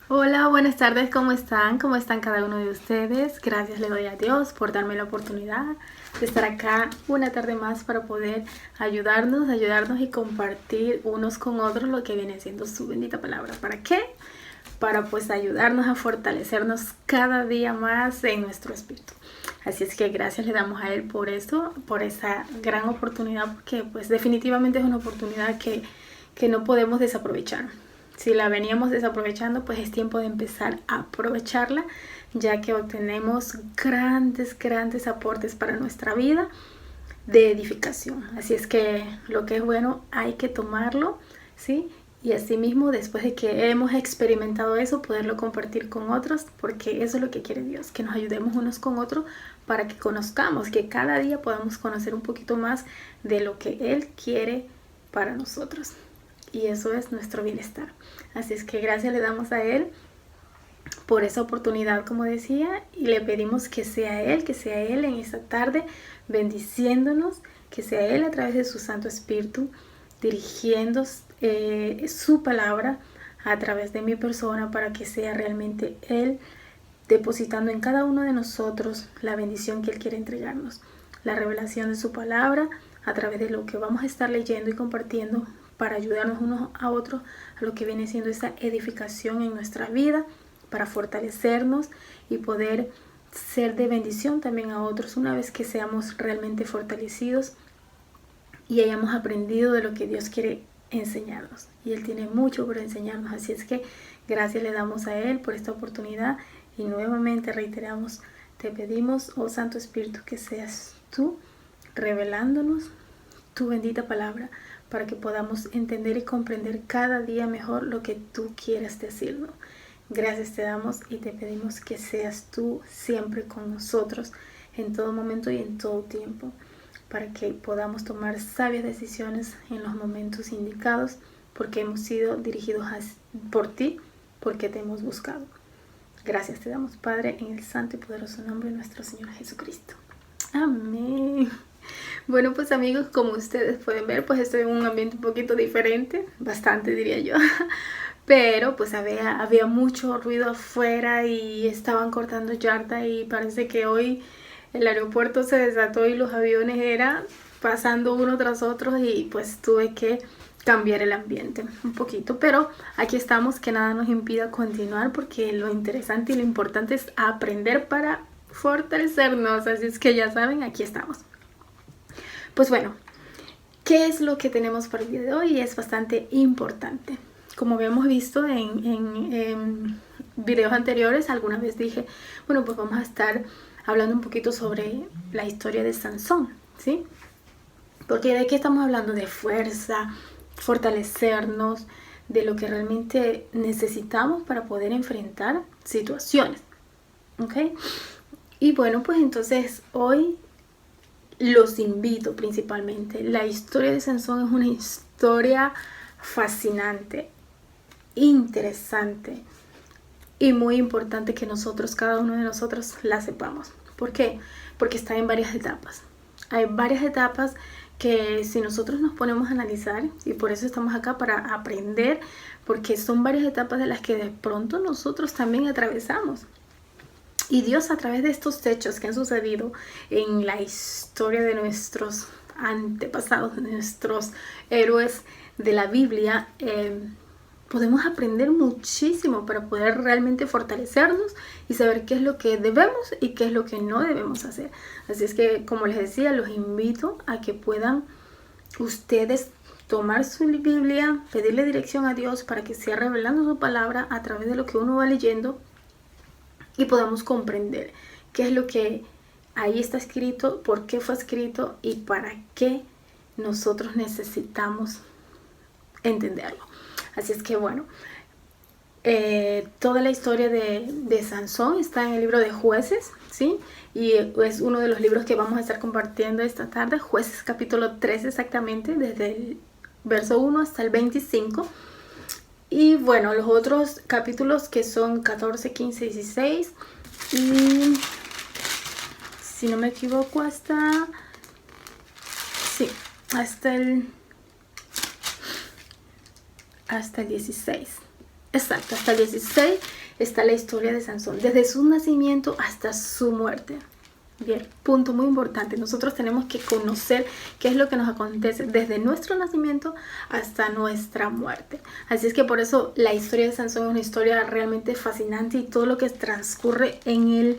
Hola, buenas tardes, ¿cómo están? ¿Cómo están cada uno de ustedes? Gracias le doy a Dios por darme la oportunidad de estar acá una tarde más para poder ayudarnos y compartir unos con otros lo que viene siendo su bendita palabra. ¿Para qué? Para pues ayudarnos a fortalecernos cada día más en nuestro espíritu. Así es que gracias le damos a Él por eso, por esa gran oportunidad, porque pues definitivamente es una oportunidad que no podemos desaprovechar. Si la veníamos desaprovechando, pues es tiempo de empezar a aprovecharla, ya que obtenemos grandes aportes para nuestra vida de edificación. Así es que lo que es bueno hay que tomarlo, ¿sí? Y asimismo, después de que hemos experimentado eso, poderlo compartir con otros, porque eso es lo que quiere Dios, que nos ayudemos unos con otros para que conozcamos, que cada día podamos conocer un poquito más de lo que Él quiere para nosotros. Y eso es nuestro bienestar. Así es que gracias le damos a Él por esa oportunidad, como decía, y le pedimos que sea Él en esta tarde, bendiciéndonos, que sea Él a través de su Santo Espíritu, dirigiendo su palabra a través de mi persona para que sea realmente Él depositando en cada uno de nosotros la bendición que Él quiere entregarnos, la revelación de su palabra a través de lo que vamos a estar leyendo y compartiendo para ayudarnos unos a otros a lo que viene siendo esa edificación en nuestra vida, para fortalecernos y poder ser de bendición también a otros una vez que seamos realmente fortalecidos y hayamos aprendido de lo que Dios quiere enseñarnos. Y Él tiene mucho por enseñarnos, así es que gracias le damos a Él por esta oportunidad y nuevamente reiteramos, te pedimos, oh Santo Espíritu, que seas tú revelándonos tu bendita palabra para que podamos entender y comprender cada día mejor lo que tú quieres decirnos. Gracias te damos y te pedimos que seas tú siempre con nosotros en todo momento y en todo tiempo, para que podamos tomar sabias decisiones en los momentos indicados, porque hemos sido dirigidos por ti, porque te hemos buscado. Gracias te damos, Padre, en el santo y poderoso nombre de nuestro Señor Jesucristo. Amén. Bueno, pues amigos, como ustedes pueden ver, pues estoy en un ambiente un poquito diferente, bastante diría yo. Pero pues había mucho ruido afuera y estaban cortando yarda y parece que hoy el aeropuerto se desató y los aviones eran pasando uno tras otro y pues tuve que cambiar el ambiente un poquito, pero aquí estamos, que nada nos impida continuar, porque lo interesante y lo importante es aprender para fortalecernos, así es que ya saben, aquí estamos. Pues bueno, ¿qué es lo que tenemos para el día de hoy? Es bastante importante. Como habíamos visto en videos anteriores, alguna vez dije, bueno, pues vamos a estar hablando un poquito sobre la historia de Sansón, ¿sí? Porque de qué estamos hablando, de fuerza, fortalecernos, de lo que realmente necesitamos para poder enfrentar situaciones, ¿ok? Y bueno, pues entonces hoy los invito principalmente. La historia de Sansón es una historia fascinante, interesante y muy importante que nosotros, cada uno de nosotros, la sepamos. ¿Por qué? Porque está en varias etapas. Hay varias etapas que si nosotros nos ponemos a analizar, y por eso estamos acá para aprender, porque son varias etapas de las que de pronto nosotros también atravesamos. Y Dios, a través de estos hechos que han sucedido en la historia de nuestros antepasados, de nuestros héroes de la Biblia, podemos aprender muchísimo para poder realmente fortalecernos y saber qué es lo que debemos y qué es lo que no debemos hacer. Así es que, como les decía, los invito a que puedan ustedes tomar su Biblia, pedirle dirección a Dios para que sea revelando su palabra a través de lo que uno va leyendo y podamos comprender qué es lo que ahí está escrito, por qué fue escrito y para qué nosotros necesitamos entenderlo. Así es que bueno, toda la historia de Sansón está en el libro de Jueces, ¿sí? Y es uno de los libros que vamos a estar compartiendo esta tarde, Jueces capítulo 3 exactamente, desde el verso 1 hasta el 25. Y bueno, los otros capítulos que son 14, 15, 16 y si no me equivoco hasta hasta el 16. exacto, hasta el 16 está la historia de Sansón, desde su nacimiento hasta su muerte. Bien, punto muy importante. Nosotros tenemos que conocer qué es lo que nos acontece desde nuestro nacimiento hasta nuestra muerte. Así es que por eso la historia de Sansón es una historia realmente fascinante, y todo lo que transcurre en el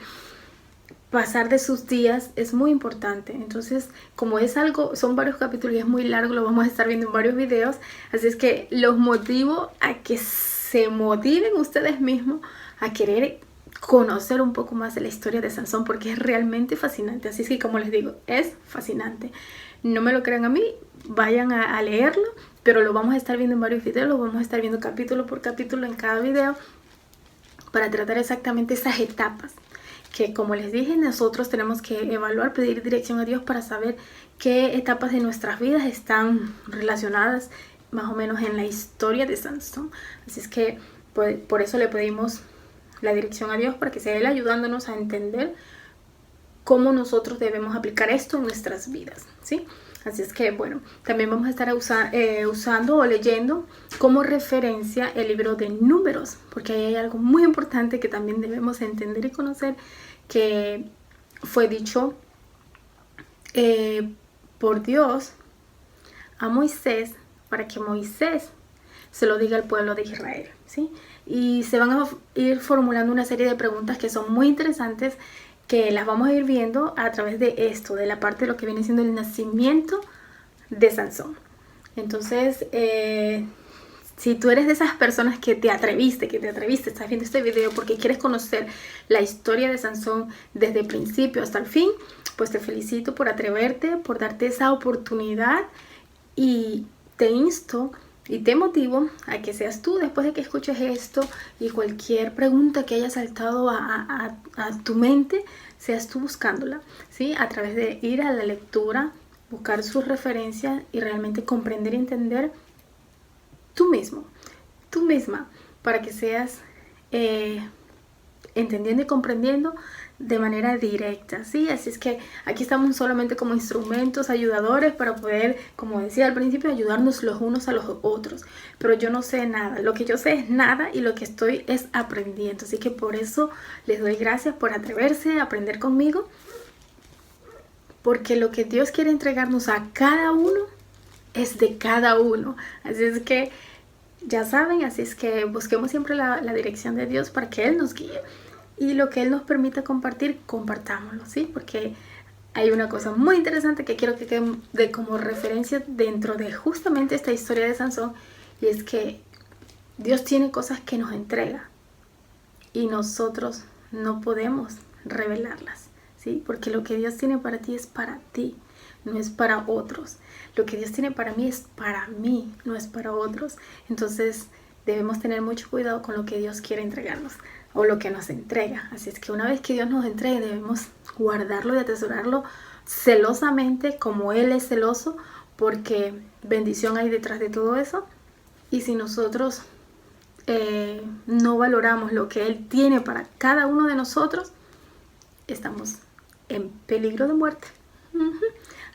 pasar de sus días es muy importante. Entonces, como es algo, son varios capítulos y es muy largo, lo vamos a estar viendo en varios videos. Así es que los motivo a que se motiven ustedes mismos a querer conocer un poco más de la historia de Sansón, porque es realmente fascinante. Así es que, como les digo, es fascinante. No me lo crean a mí, vayan a leerlo, pero lo vamos a estar viendo en varios videos, lo vamos a estar viendo capítulo por capítulo en cada video, para tratar exactamente esas etapas que, como les dije, nosotros tenemos que evaluar, pedir dirección a Dios para saber qué etapas de nuestras vidas están relacionadas más o menos en la historia de Sansón. Así es que por eso le pedimos la dirección a Dios, para que sea Él ayudándonos a entender cómo nosotros debemos aplicar esto en nuestras vidas, ¿sí? Así es que, bueno, también vamos a estar usando o leyendo como referencia el libro de Números, porque ahí hay algo muy importante que también debemos entender y conocer, que fue dicho por Dios a Moisés, para que Moisés se lo diga al pueblo de Israel, ¿sí? Y se van a ir formulando una serie de preguntas que son muy interesantes, que las vamos a ir viendo a través de esto, de la parte de lo que viene siendo el nacimiento de Sansón. Entonces, si tú eres de esas personas que te atreviste, estás viendo este video porque quieres conocer la historia de Sansón desde el principio hasta el fin, pues te felicito por atreverte, por darte esa oportunidad, y te insto y te motivo a que seas tú, después de que escuches esto, y cualquier pregunta que haya saltado a tu mente, seas tú buscándola, ¿sí? A través de ir a la lectura, buscar sus referencias y realmente comprender y entender tú mismo, tú misma, para que seas entendiendo y comprendiendo de manera directa, ¿sí? Así es que aquí estamos solamente como instrumentos ayudadores para poder, como decía al principio, ayudarnos los unos a los otros. Pero yo no sé nada, lo que yo sé es nada, y lo que estoy es aprendiendo. Así que por eso les doy gracias por atreverse a aprender conmigo, porque lo que Dios quiere entregarnos a cada uno es de cada uno. Así es que ya saben, así es que busquemos siempre la dirección de Dios para que Él nos guíe. Y lo que Él nos permita compartir, compartámoslo, ¿sí? Porque hay una cosa muy interesante que quiero que quede de como referencia dentro de justamente esta historia de Sansón, y es que Dios tiene cosas que nos entrega y nosotros no podemos revelarlas, ¿sí? Porque lo que Dios tiene para ti es para ti, no es para otros. Lo que Dios tiene para mí es para mí, no es para otros. Entonces debemos tener mucho cuidado con lo que Dios quiere entregarnos, o lo que nos entrega. Así es que una vez que Dios nos entregue, debemos guardarlo y atesorarlo celosamente, como Él es celoso, porque bendición hay detrás de todo eso. Y si nosotros no valoramos lo que Él tiene para cada uno de nosotros, estamos en peligro de muerte.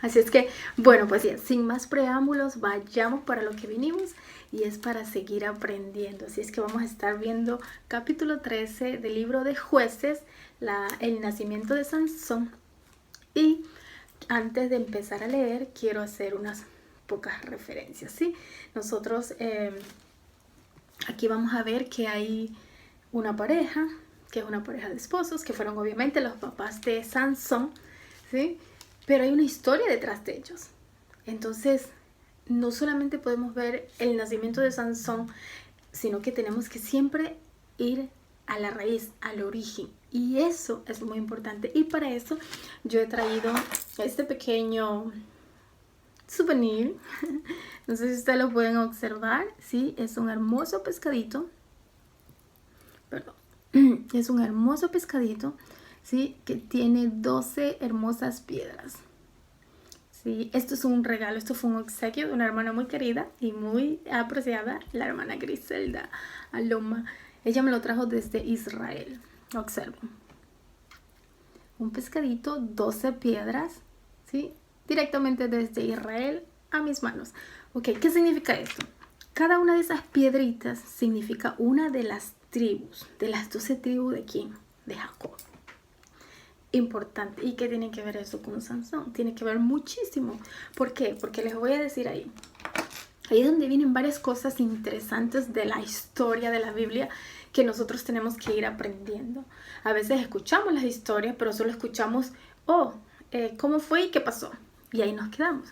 Así es que, bueno, pues ya, sin más preámbulos, vayamos para lo que vinimos, y es para seguir aprendiendo. Así es que vamos a estar viendo capítulo 13 del libro de Jueces, el nacimiento de Sansón. Y antes de empezar a leer, quiero hacer unas pocas referencias, ¿sí? Nosotros aquí vamos a ver que hay una pareja, que es una pareja de esposos, que fueron obviamente los papás de Sansón, ¿sí? Pero hay una historia detrás de ellos. Entonces, no solamente podemos ver el nacimiento de Sansón, sino que tenemos que siempre ir a la raíz, al origen. Y eso es muy importante. Y para eso yo he traído este pequeño souvenir. No sé si ustedes lo pueden observar. Sí, es un hermoso pescadito. Perdón. Es un hermoso pescadito, ¿sí? Que tiene 12 hermosas piedras. Sí, esto es un regalo, esto fue un obsequio de una hermana muy querida y muy apreciada, la hermana Griselda Aloma. Ella me lo trajo desde Israel. Observen. Un pescadito, 12 piedras, ¿sí? Directamente desde Israel a mis manos. Ok, ¿qué significa esto? Cada una de esas piedritas significa una de las tribus, de las 12 tribus de quién, de Jacob. Importante. ¿Y qué tiene que ver eso con Sansón? Tiene que ver muchísimo. ¿Por qué? Porque les voy a decir ahí. Ahí es donde vienen varias cosas interesantes de la historia de la Biblia que nosotros tenemos que ir aprendiendo. A veces escuchamos las historias, pero solo escuchamos, ¿cómo fue y qué pasó? Y ahí nos quedamos.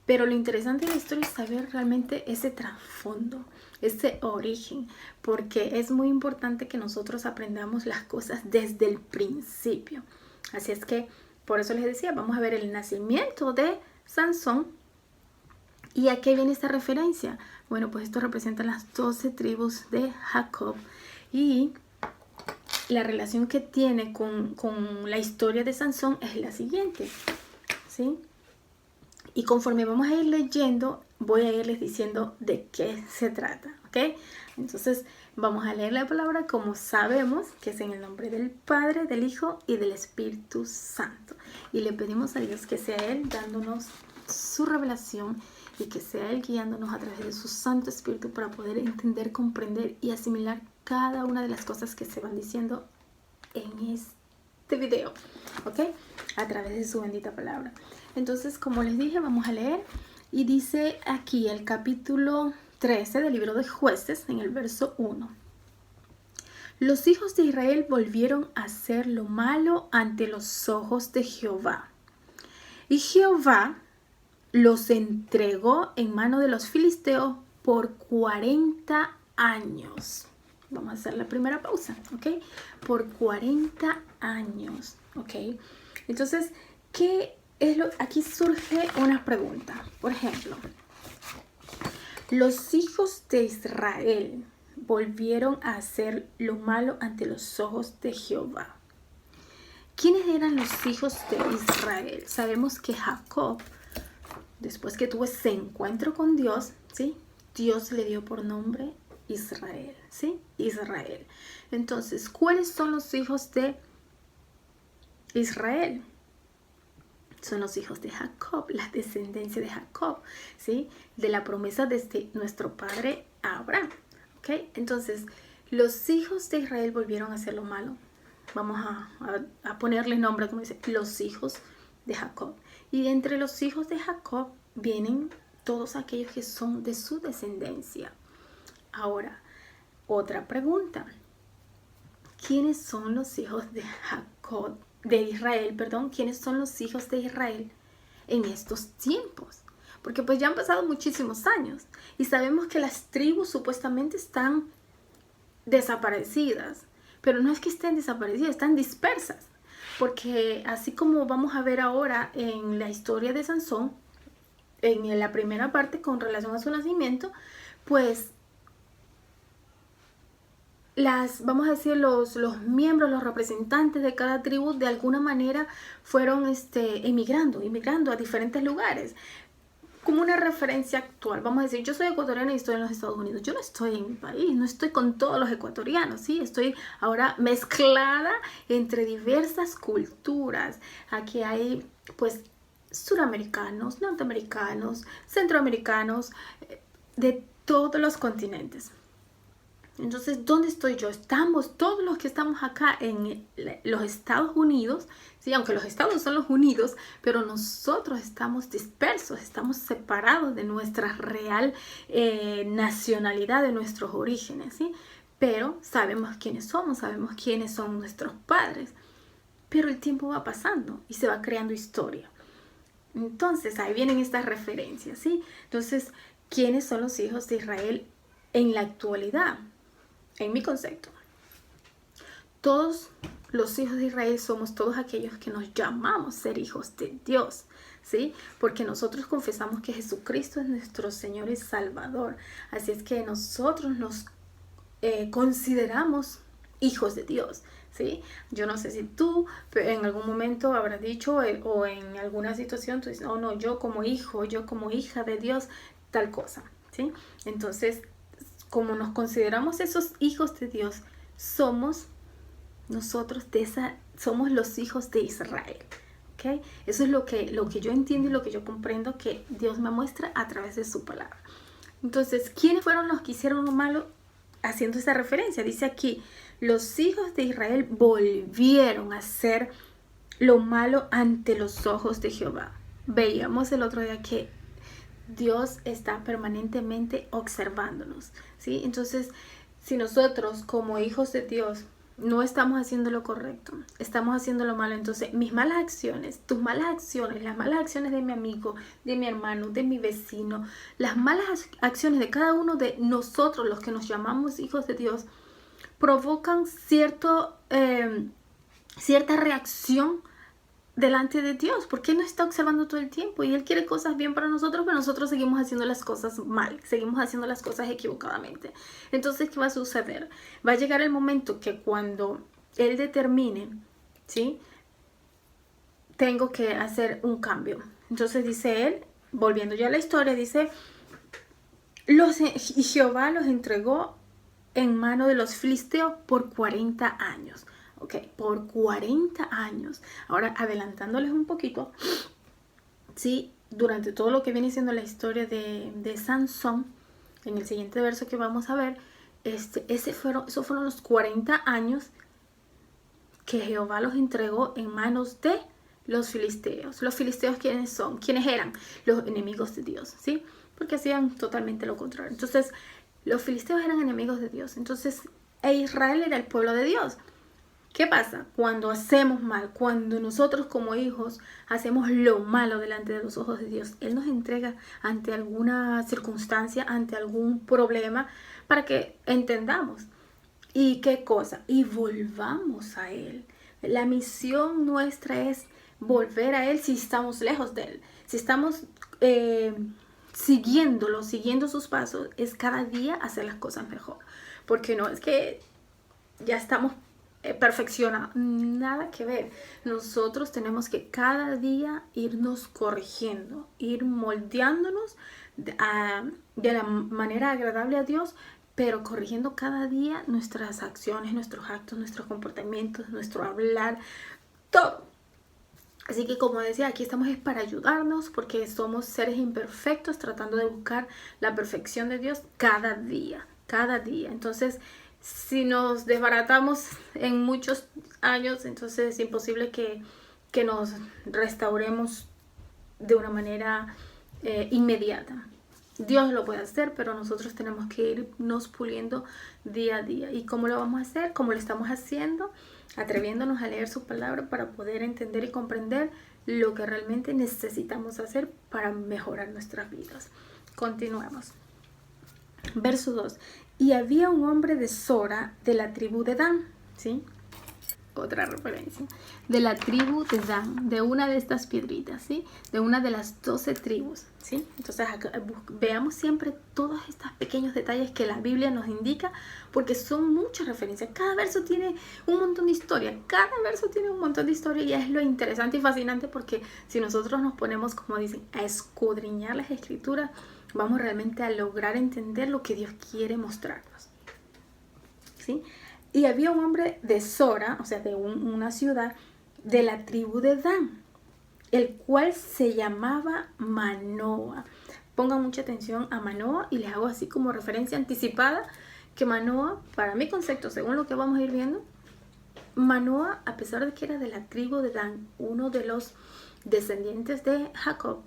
Pero lo interesante de la historia es saber realmente ese trasfondo, ese origen, porque es muy importante que nosotros aprendamos las cosas desde el principio. Así es que, por eso les decía, vamos a ver el nacimiento de Sansón. ¿Y a qué viene esta referencia? Bueno, pues esto representa las 12 tribus de Jacob y la relación que tiene con la historia de Sansón es la siguiente, ¿sí? Y conforme vamos a ir leyendo, voy a irles diciendo de qué se trata, ¿ok? Entonces, vamos a leer la palabra como sabemos, que es en el nombre del Padre, del Hijo y del Espíritu Santo. Y le pedimos a Dios que sea Él dándonos su revelación y que sea Él guiándonos a través de su Santo Espíritu para poder entender, comprender y asimilar cada una de las cosas que se van diciendo en este video, ¿ok? A través de su bendita palabra. Entonces, como les dije, vamos a leer. Y dice aquí el capítulo 13 del libro de Jueces, en el verso 1. Los hijos de Israel volvieron a hacer lo malo ante los ojos de Jehová. Y Jehová los entregó en mano de los filisteos por 40 años. Vamos a hacer la primera pausa, ¿ok? Por 40 años, ¿ok? Entonces, ¿qué es lo? Aquí surge una pregunta. Por ejemplo, los hijos de Israel volvieron a hacer lo malo ante los ojos de Jehová. ¿Quiénes eran los hijos de Israel? Sabemos que Jacob, después que tuvo ese encuentro con Dios, ¿sí? Dios le dio por nombre Israel, ¿sí? Israel. Entonces, ¿cuáles son los hijos de Israel? Son los hijos de Jacob, la descendencia de Jacob, ¿sí? De la promesa desde nuestro padre Abraham, ¿ok? Entonces, los hijos de Israel volvieron a hacer lo malo. Vamos a ponerle nombre, como dice, los hijos de Jacob. Y entre los hijos de Jacob vienen todos aquellos que son de su descendencia. Ahora, otra pregunta. ¿Quiénes son los hijos de Jacob? De Israel, perdón, ¿quiénes son los hijos de Israel en estos tiempos? Porque pues ya han pasado muchísimos años y sabemos que las tribus supuestamente están desaparecidas, pero no es que estén desaparecidas, están dispersas, porque así como vamos a ver ahora en la historia de Sansón, en la primera parte con relación a su nacimiento, pues vamos a decir, los miembros, los representantes de cada tribu de alguna manera fueron emigrando a diferentes lugares. Como una referencia actual, vamos a decir, yo soy ecuatoriana y estoy en los Estados Unidos. Yo no estoy en mi país, no estoy con todos los ecuatorianos, ¿sí? Estoy ahora mezclada entre diversas culturas. Aquí hay, pues, suramericanos, norteamericanos, centroamericanos, de todos los continentes. Entonces, ¿dónde estoy yo? Estamos, todos los que estamos acá en los Estados Unidos, sí, aunque los Estados son los unidos, pero nosotros estamos dispersos, estamos separados de nuestra real nacionalidad, de nuestros orígenes, ¿sí? Pero sabemos quiénes somos, sabemos quiénes son nuestros padres. Pero el tiempo va pasando y se va creando historia. Entonces, ahí vienen estas referencias, ¿sí? Entonces, ¿quiénes son los hijos de Israel en la actualidad? En mi concepto, todos los hijos de Israel somos todos aquellos que nos llamamos ser hijos de Dios, ¿sí? Porque nosotros confesamos que Jesucristo es nuestro Señor y Salvador. Así es que nosotros nos consideramos hijos de Dios, ¿sí? Yo no sé si tú en algún momento habrás dicho o en alguna situación tú dices, no, yo como hijo, yo como hija de Dios, tal cosa, ¿sí? Entonces, como nos consideramos esos hijos de Dios, somos nosotros somos los hijos de Israel, ¿ok? Eso es lo que yo entiendo y lo que yo comprendo que Dios me muestra a través de su palabra. Entonces, ¿quiénes fueron los que hicieron lo malo? Haciendo esa referencia, dice aquí, los hijos de Israel volvieron a hacer lo malo ante los ojos de Jehová. Veíamos el otro día que Dios está permanentemente observándonos, ¿sí? Entonces, si nosotros como hijos de Dios no estamos haciendo lo correcto, estamos haciendo lo malo, entonces mis malas acciones, tus malas acciones, las malas acciones de mi amigo, de mi hermano, de mi vecino, las malas acciones de cada uno de nosotros, los que nos llamamos hijos de Dios, provocan cierta reacción delante de Dios, porque Él nos está observando todo el tiempo y Él quiere cosas bien para nosotros, pero nosotros seguimos haciendo las cosas mal, seguimos haciendo las cosas equivocadamente. Entonces, ¿qué va a suceder? Va a llegar el momento que cuando Él determine, ¿sí?, tengo que hacer un cambio. Entonces dice Él, volviendo ya a la historia, dice, y Jehová los entregó en mano de los filisteos por 40 años. Ok, por 40 años. Ahora, adelantándoles un poquito, sí, durante todo lo que viene siendo la historia de Sansón, en el siguiente verso que vamos a ver, esos fueron los 40 años que Jehová los entregó en manos de los filisteos. Los filisteos, ¿quiénes son? ¿Quiénes eran? Los enemigos de Dios, ¿sí? Porque hacían totalmente lo contrario. Entonces, los filisteos eran enemigos de Dios. Entonces, Israel era el pueblo de Dios. ¿Qué pasa? Cuando hacemos mal, cuando nosotros como hijos hacemos lo malo delante de los ojos de Dios, Él nos entrega ante alguna circunstancia, ante algún problema, para que entendamos. ¿Y qué cosa? Y volvamos a Él. La misión nuestra es volver a Él si estamos lejos de Él. Si estamos siguiendo sus pasos, es cada día hacer las cosas mejor. Porque no es que ya estamos perfeccionados, nada que ver. Nosotros tenemos que cada día irnos corrigiendo, ir moldeándonos de la manera agradable a Dios, pero corrigiendo cada día nuestras acciones, nuestros actos, nuestros comportamientos, nuestro hablar, todo. Así que, como decía, aquí estamos es para ayudarnos, porque somos seres imperfectos tratando de buscar la perfección de Dios cada día, cada día. Entonces, si nos desbaratamos en muchos años, entonces es imposible que nos restauremos de una manera inmediata. Dios lo puede hacer, pero nosotros tenemos que irnos puliendo día a día. ¿Y cómo lo vamos a hacer? ¿Cómo lo estamos haciendo? Atreviéndonos a leer su palabra para poder entender y comprender lo que realmente necesitamos hacer para mejorar nuestras vidas. Continuemos. Verso 2. Y había un hombre de Sora, de la tribu de Dan, ¿sí? Otra referencia. De la tribu de Dan, de una de estas piedritas, ¿sí? De una de las 12 tribus, ¿sí? Entonces, acá, veamos siempre todos estos pequeños detalles que la Biblia nos indica, porque son muchas referencias. Cada verso tiene un montón de historia. Cada verso tiene un montón de historia, y es lo interesante y fascinante, porque si nosotros nos ponemos, como dicen, a escudriñar las escrituras, vamos realmente a lograr entender lo que Dios quiere mostrarnos, ¿sí? Y había un hombre de Sora, o sea, de una ciudad de la tribu de Dan, el cual se llamaba Manoa. Pongan mucha atención a Manoa, y les hago así como referencia anticipada que Manoa, para mi concepto, según lo que vamos a ir viendo, Manoa, a pesar de que era de la tribu de Dan, uno de los descendientes de Jacob,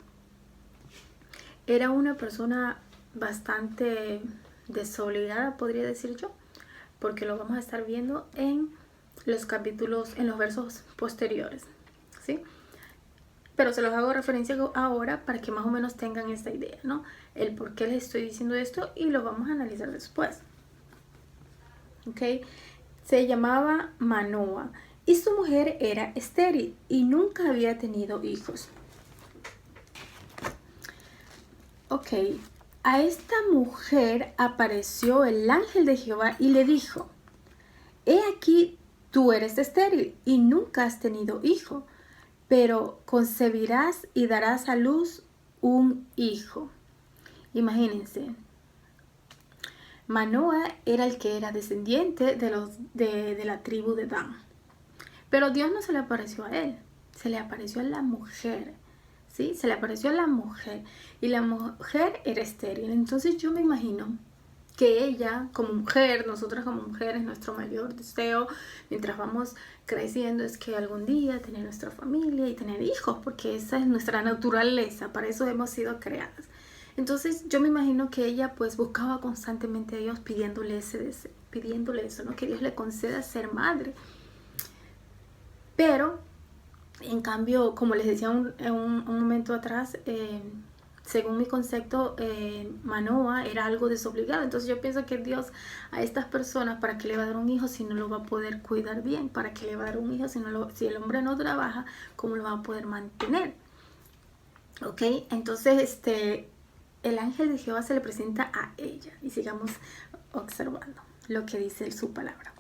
era una persona bastante desobligada, podría decir yo, porque lo vamos a estar viendo en los capítulos, en los versos posteriores, ¿sí? Pero se los hago referencia ahora para que más o menos tengan esta idea, ¿no? El por qué les estoy diciendo esto, y lo vamos a analizar después. ¿Ok? Se llamaba Manoa, y su mujer era estéril y nunca había tenido hijos. Ok, a esta mujer apareció el ángel de Jehová y le dijo: he aquí, tú eres estéril y nunca has tenido hijo, pero concebirás y darás a luz un hijo. Imagínense, Manoa era el que era descendiente de la tribu de Dan, pero Dios no se le apareció a él, se le apareció a la mujer, ¿sí? Se le apareció a la mujer y la mujer era estéril. Entonces yo me imagino que ella como mujer, nosotras como mujeres, nuestro mayor deseo mientras vamos creciendo es que algún día tener nuestra familia y tener hijos, porque esa es nuestra naturaleza, para eso hemos sido creadas. Entonces yo me imagino que ella pues buscaba constantemente a Dios pidiéndole ese deseo, pidiéndole eso, ¿no? Que Dios le conceda ser madre. Pero en cambio, como les decía un momento atrás, según mi concepto, Manoa era algo desobligado. Entonces yo pienso que Dios a estas personas, ¿para qué le va a dar un hijo si no lo va a poder cuidar bien? ¿Para qué le va a dar un hijo si el hombre no trabaja? ¿Cómo lo va a poder mantener? ¿Ok? Entonces el ángel de Jehová se le presenta a ella. Y sigamos observando lo que dice su palabra.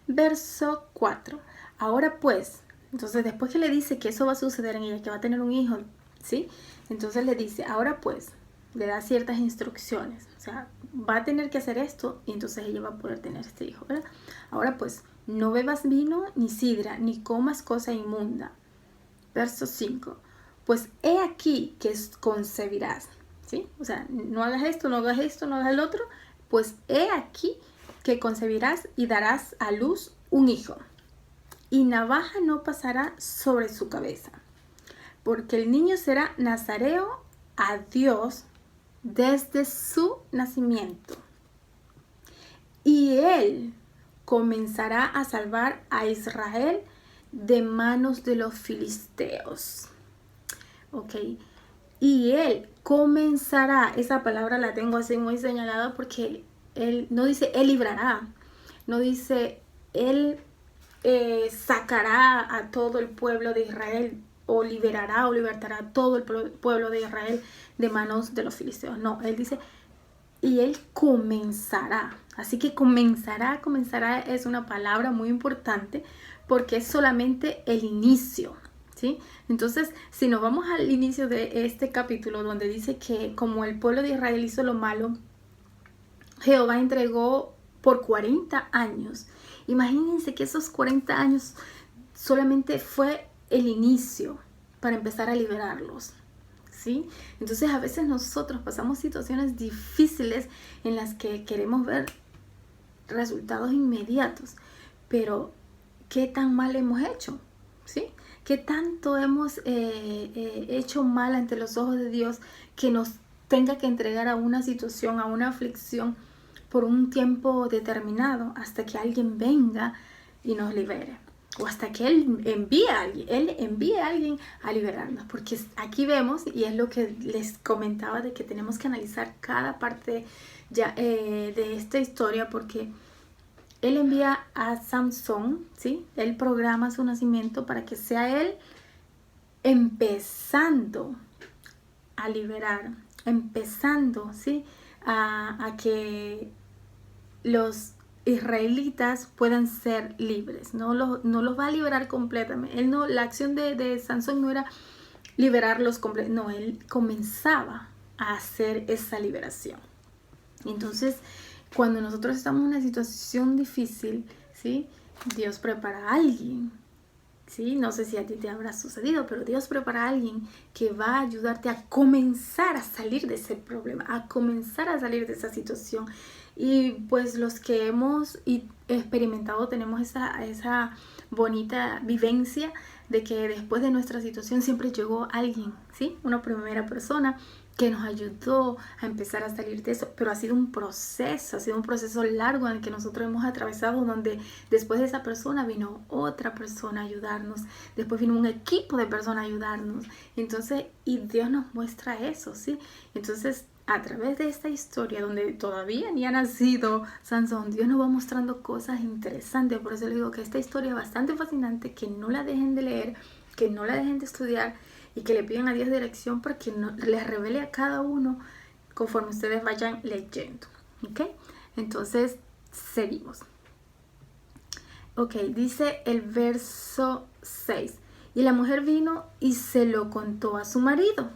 Verso 4. Ahora pues, entonces después que le dice que eso va a suceder en ella, que va a tener un hijo, ¿sí? Entonces le dice, ahora pues, le da ciertas instrucciones. O sea, va a tener que hacer esto y entonces ella va a poder tener este hijo, ¿verdad? Ahora pues, no bebas vino ni sidra, ni comas cosa inmunda. Verso 5. Pues he aquí que concebirás, ¿sí? O sea, no hagas esto, no hagas esto, no hagas el otro. Pues he aquí que concebirás y darás a luz un hijo. Y navaja no pasará sobre su cabeza, porque el niño será nazareo a Dios desde su nacimiento. Y él comenzará a salvar a Israel de manos de los filisteos. Ok. Y él comenzará, esa palabra la tengo así muy señalada porque él no dice él librará, no dice él sacará a todo el pueblo de Israel o liberará o libertará a todo el pueblo de Israel de manos de los filisteos. No, él dice y él comenzará. Así que comenzará es una palabra muy importante porque es solamente el inicio, ¿sí? Entonces, si nos vamos al inicio de este capítulo donde dice que como el pueblo de Israel hizo lo malo, Jehová entregó por 40 años. Imagínense que esos 40 años solamente fue el inicio para empezar a liberarlos, ¿sí? Entonces a veces nosotros pasamos situaciones difíciles en las que queremos ver resultados inmediatos, pero ¿qué tan mal hemos hecho? ¿Sí? ¿Qué tanto hemos hecho mal ante los ojos de Dios que nos tenga que entregar a una situación, a una aflicción por un tiempo determinado hasta que alguien venga y nos libere? O hasta que Él envíe a alguien a liberarnos. Porque aquí vemos, y es lo que les comentaba, de que tenemos que analizar cada parte de esta historia, porque Él envía a Sansón, ¿sí? Él programa su nacimiento para que sea Él empezando a liberar, empezando, ¿sí? A que los israelitas puedan ser libres. No los va a liberar completamente. La acción de Sansón no era liberarlos completamente. No, él comenzaba a hacer esa liberación. Entonces, cuando nosotros estamos en una situación difícil, ¿sí? Dios prepara a alguien, ¿sí? No sé si a ti te habrá sucedido, pero Dios prepara a alguien que va a ayudarte a comenzar a salir de ese problema, a comenzar a salir de esa situación. Y pues los que hemos experimentado tenemos esa bonita vivencia de que después de nuestra situación siempre llegó alguien, ¿sí? Una primera persona que nos ayudó a empezar a salir de eso, pero ha sido un proceso largo en el que nosotros hemos atravesado, donde después de esa persona vino otra persona a ayudarnos, después vino un equipo de personas a ayudarnos, entonces, y Dios nos muestra eso, ¿sí? Entonces, a través de esta historia, donde todavía ni ha nacido Sansón, Dios nos va mostrando cosas interesantes. Por eso les digo que esta historia es bastante fascinante, que no la dejen de leer, que no la dejen de estudiar, y que le pidan a Dios dirección para que les revele a cada uno conforme ustedes vayan leyendo. ¿Ok? Entonces, seguimos. Ok, dice el verso 6. Y la mujer vino y se lo contó a su marido,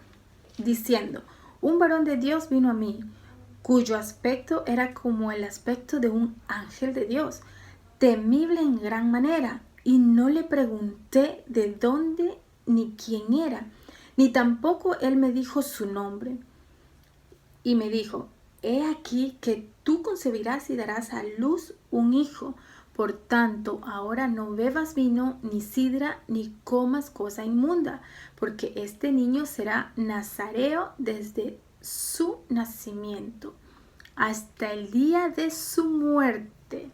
diciendo: un varón de Dios vino a mí, cuyo aspecto era como el aspecto de un ángel de Dios, temible en gran manera, y no le pregunté de dónde ni quién era, ni tampoco él me dijo su nombre. Y me dijo, he aquí que tú concebirás y darás a luz un hijo. Por tanto, ahora no bebas vino, ni sidra, ni comas cosa inmunda, porque este niño será nazareo desde su nacimiento hasta el día de su muerte.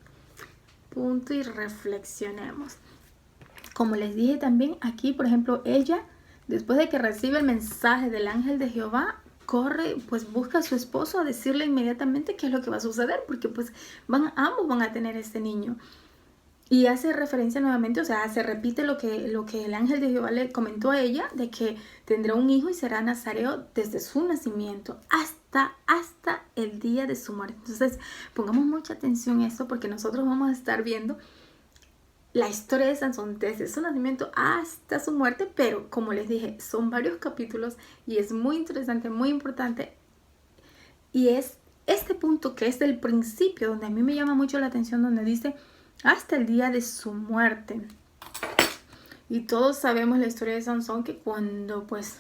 Punto y reflexionemos. Como les dije también aquí, por ejemplo, ella, después de que recibe el mensaje del ángel de Jehová, corre, pues busca a su esposo a decirle inmediatamente qué es lo que va a suceder, porque pues ambos van a tener este niño. Y hace referencia nuevamente, o sea, se repite lo que el ángel de Jehová le comentó a ella, de que tendrá un hijo y será nazareo desde su nacimiento hasta el día de su muerte. Entonces, pongamos mucha atención a esto, porque nosotros vamos a estar viendo la historia de Sansón desde su nacimiento hasta su muerte, pero como les dije, son varios capítulos y es muy interesante, muy importante. Y es este punto que es del principio, donde a mí me llama mucho la atención, donde dice hasta el día de su muerte. Y todos sabemos la historia de Sansón, que cuando pues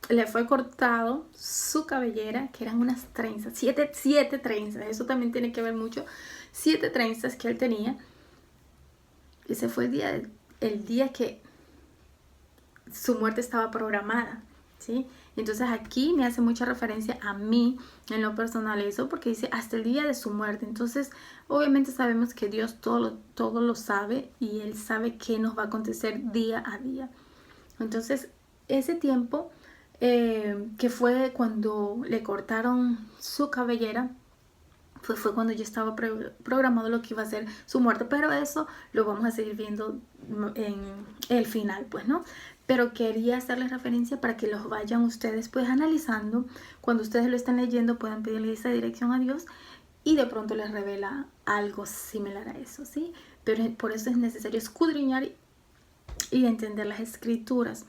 le fue cortado su cabellera, que eran unas trenzas, siete trenzas, eso también tiene que ver mucho, 7 trenzas que él tenía. Ese fue el día que su muerte estaba programada, ¿sí? Entonces aquí me hace mucha referencia a mí en lo personal eso, porque dice hasta el día de su muerte. Entonces obviamente sabemos que Dios todo lo sabe, y Él sabe qué nos va a acontecer día a día. Entonces ese tiempo que fue cuando le cortaron su cabellera, pues fue cuando ya estaba programado lo que iba a ser su muerte, pero eso lo vamos a seguir viendo en el final, pues, ¿no? Pero quería hacerles referencia para que los vayan ustedes pues analizando. Cuando ustedes lo están leyendo, puedan pedirle esa dirección a Dios, y de pronto les revela algo similar a eso, ¿sí? Pero por eso es necesario escudriñar y entender las escrituras.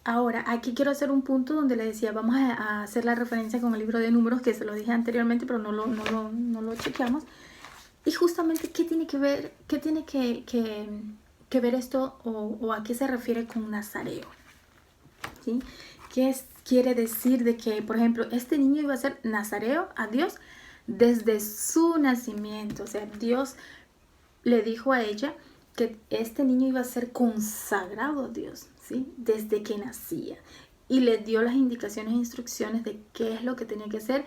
Ahora, aquí quiero hacer un punto donde le decía, vamos a hacer la referencia con el libro de Números, que se lo dije anteriormente, pero no lo chequeamos. Y justamente, ¿qué tiene que ver, que ver esto, o a qué se refiere con nazareo? ¿Sí? ¿Qué quiere decir de que, por ejemplo, este niño iba a ser nazareo a Dios desde su nacimiento? O sea, Dios le dijo a ella que este niño iba a ser consagrado a Dios, ¿sí? Desde que nacía, y le dio las indicaciones e instrucciones de qué es lo que tenía que hacer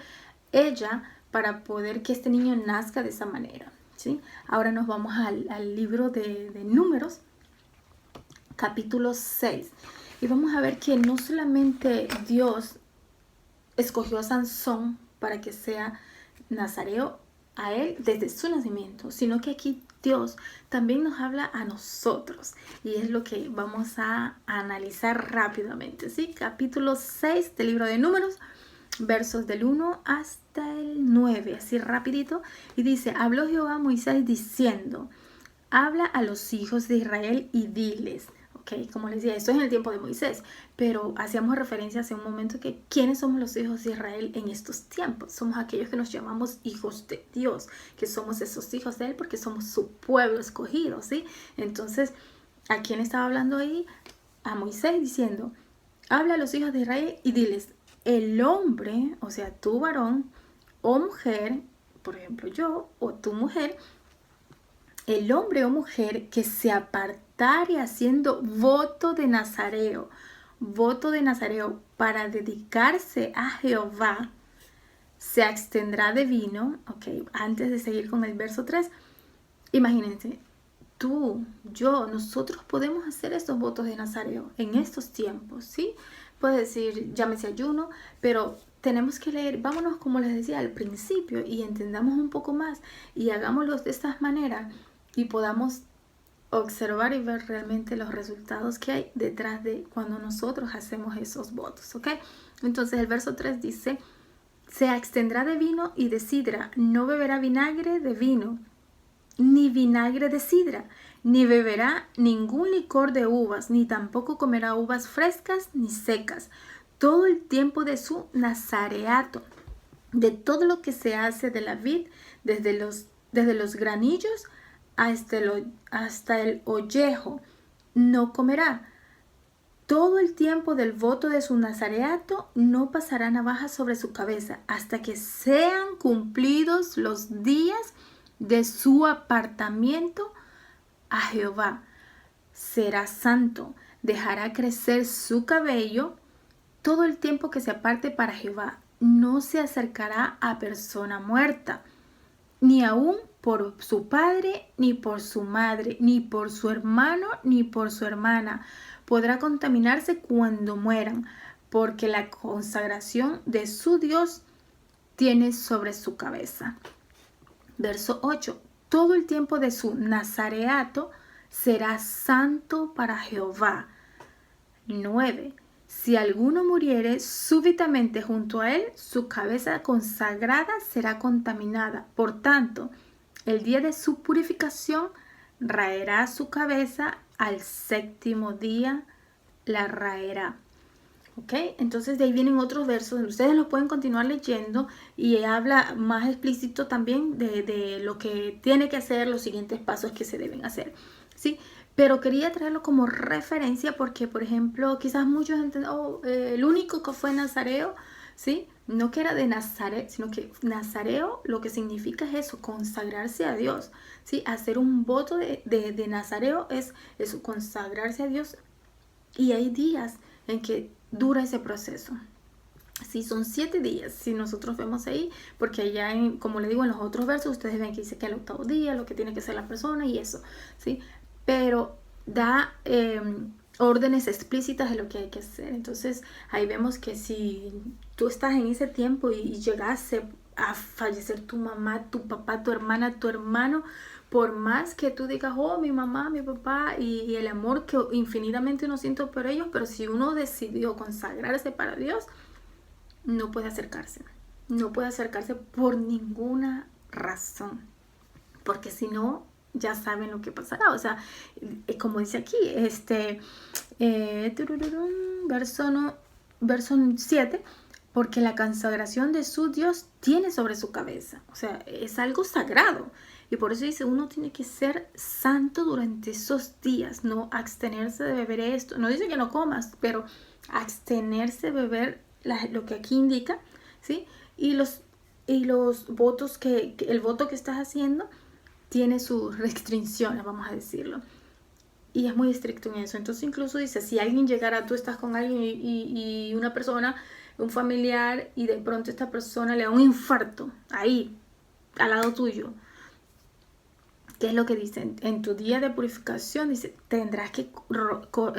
ella para poder que este niño nazca de esa manera, ¿sí? Ahora nos vamos al libro de Números, capítulo 6, y vamos a ver que no solamente Dios escogió a Sansón para que sea nazareo a él desde su nacimiento, sino que aquí Dios también nos habla a nosotros, y es lo que vamos a analizar rápidamente, ¿sí? Capítulo 6 del libro de Números, versos del 1 hasta el 9, así rapidito, y dice: habló Jehová a Moisés diciendo, habla a los hijos de Israel y diles. Okay, como les decía, esto es en el tiempo de Moisés, pero hacíamos referencia hace un momento que ¿quiénes somos los hijos de Israel en estos tiempos? Somos aquellos que nos llamamos hijos de Dios, que somos esos hijos de Él porque somos su pueblo escogido, ¿sí? Entonces, ¿a quién estaba hablando ahí? A Moisés, diciendo, habla a los hijos de Israel y diles, el hombre, o sea, tu varón o mujer, por ejemplo yo, o tu mujer, el hombre o mujer que se apartare haciendo voto de nazareo para dedicarse a Jehová, se abstendrá de vino. Ok, antes de seguir con el verso 3, imagínense, tú, yo, nosotros podemos hacer estos votos de nazareo en estos tiempos, ¿sí? Puede decir, llámese ayuno, pero tenemos que leer, vámonos como les decía al principio, y entendamos un poco más y hagámoslos de esta manera, y podamos observar y ver realmente los resultados que hay detrás de cuando nosotros hacemos esos votos, ¿ok? Entonces el verso 3 dice, se abstendrá de vino y de sidra, no beberá vinagre de vino, ni vinagre de sidra, ni beberá ningún licor de uvas, ni tampoco comerá uvas frescas ni secas, todo el tiempo de su nazareato, de todo lo que se hace de la vid, desde los granillos hasta el ollejo, no comerá. todo el tiempo del voto de su nazareato no pasará navaja sobre su cabeza hasta que sean cumplidos los días de su apartamiento a Jehová. Será santo, dejará crecer su cabello todo el tiempo que se aparte para Jehová. No se acercará a persona muerta, ni aun por su padre, ni por su madre, ni por su hermano, ni por su hermana. Podrá contaminarse cuando mueran, porque la consagración de su Dios tiene sobre su cabeza. Verso 8. Todo el tiempo de su nazareato será santo para Jehová. 9. Si alguno muriere súbitamente junto a él, su cabeza consagrada será contaminada. Por tanto, el día de su purificación raerá su cabeza, al séptimo día la raerá. ¿Ok? Entonces de ahí vienen otros versos, ustedes los pueden continuar leyendo y habla más explícito también de lo que tiene que hacer, los siguientes pasos que se deben hacer, ¿sí? Pero quería traerlo como referencia porque, por ejemplo, quizás muchos entienden, el único que fue nazareo, ¿sí? No que era de Nazaret, sino que nazareo lo que significa es eso, consagrarse a Dios, ¿sí? Hacer un voto de nazareo es eso, consagrarse a Dios. Y hay días en que dura ese proceso. Sí, son 7 días, si nosotros vemos ahí, porque allá, como le digo en los otros versos, ustedes ven que dice que el 8º día, lo que tiene que hacer la persona y eso, ¿sí? Pero da órdenes explícitas de lo que hay que hacer. Entonces, ahí vemos que si tú estás en ese tiempo y llegase a fallecer tu mamá, tu papá, tu hermana, tu hermano, por más que tú digas, oh, mi mamá, mi papá, y el amor que infinitamente uno siente por ellos, pero si uno decidió consagrarse para Dios, no puede acercarse. No puede acercarse por ninguna razón. Porque si no, ya saben lo que pasará. O sea, como dice aquí, verso 7, porque la consagración de su Dios tiene sobre su cabeza. O sea, es algo sagrado. Y por eso dice, uno tiene que ser santo durante esos días, no abstenerse de beber esto. No dice que no comas, pero abstenerse de beber lo que aquí indica, ¿sí? Y los votos el voto que estás haciendo tiene sus restricciones, vamos a decirlo. Y es muy estricto en eso. Entonces incluso dice, si alguien llegara, tú estás con alguien y una persona, un familiar, y de pronto esta persona le da un infarto, ahí, al lado tuyo. ¿Qué es lo que dice? En tu día de purificación, dice, tendrás que,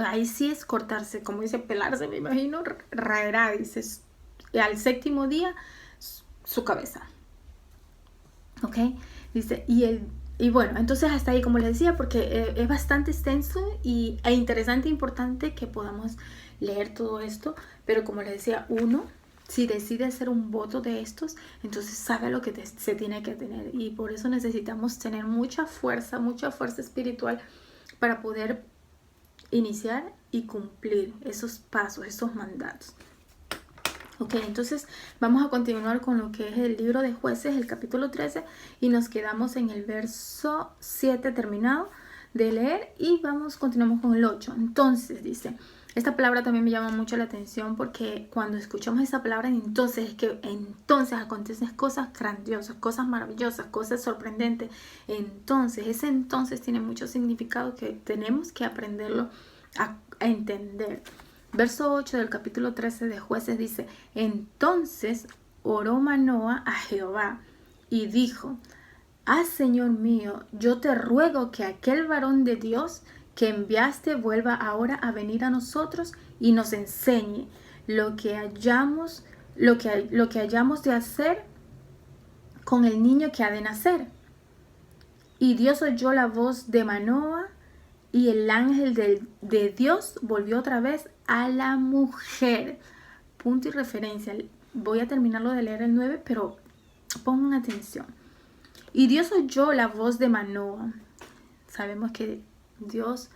ahí sí es cortarse, como dice, pelarse, me imagino, raerá, dice, al 7º día, su cabeza. ¿Ok? Dice, y bueno, entonces hasta ahí, como les decía, porque es bastante extenso e interesante e importante que podamos leer todo esto, pero como les decía, uno, si decide hacer un voto de estos, entonces sabe lo que se tiene que tener, y por eso necesitamos tener mucha fuerza espiritual para poder iniciar y cumplir esos pasos, esos mandatos. Ok, entonces vamos a continuar con lo que es el libro de Jueces, el capítulo 13, y nos quedamos en el verso 7 terminado de leer y continuamos con el 8. Entonces dice, esta palabra también me llama mucho la atención porque cuando escuchamos esa palabra, entonces acontecen cosas grandiosas, cosas maravillosas, cosas sorprendentes. Entonces, ese entonces tiene mucho significado que tenemos que aprenderlo a entender. Verso 8 del capítulo 13 de Jueces dice, entonces oró Manoa a Jehová y dijo, Señor mío, yo te ruego que aquel varón de Dios que enviaste vuelva ahora a venir a nosotros y nos enseñe lo que hayamos de hacer con el niño que ha de nacer. Y Dios oyó la voz de Manoa, y el ángel de Dios volvió otra vez a la mujer. Punto y referencia. Voy a terminarlo de leer el 9, pero pongan atención. Y Dios oyó la voz de Manoa. Sabemos que Dios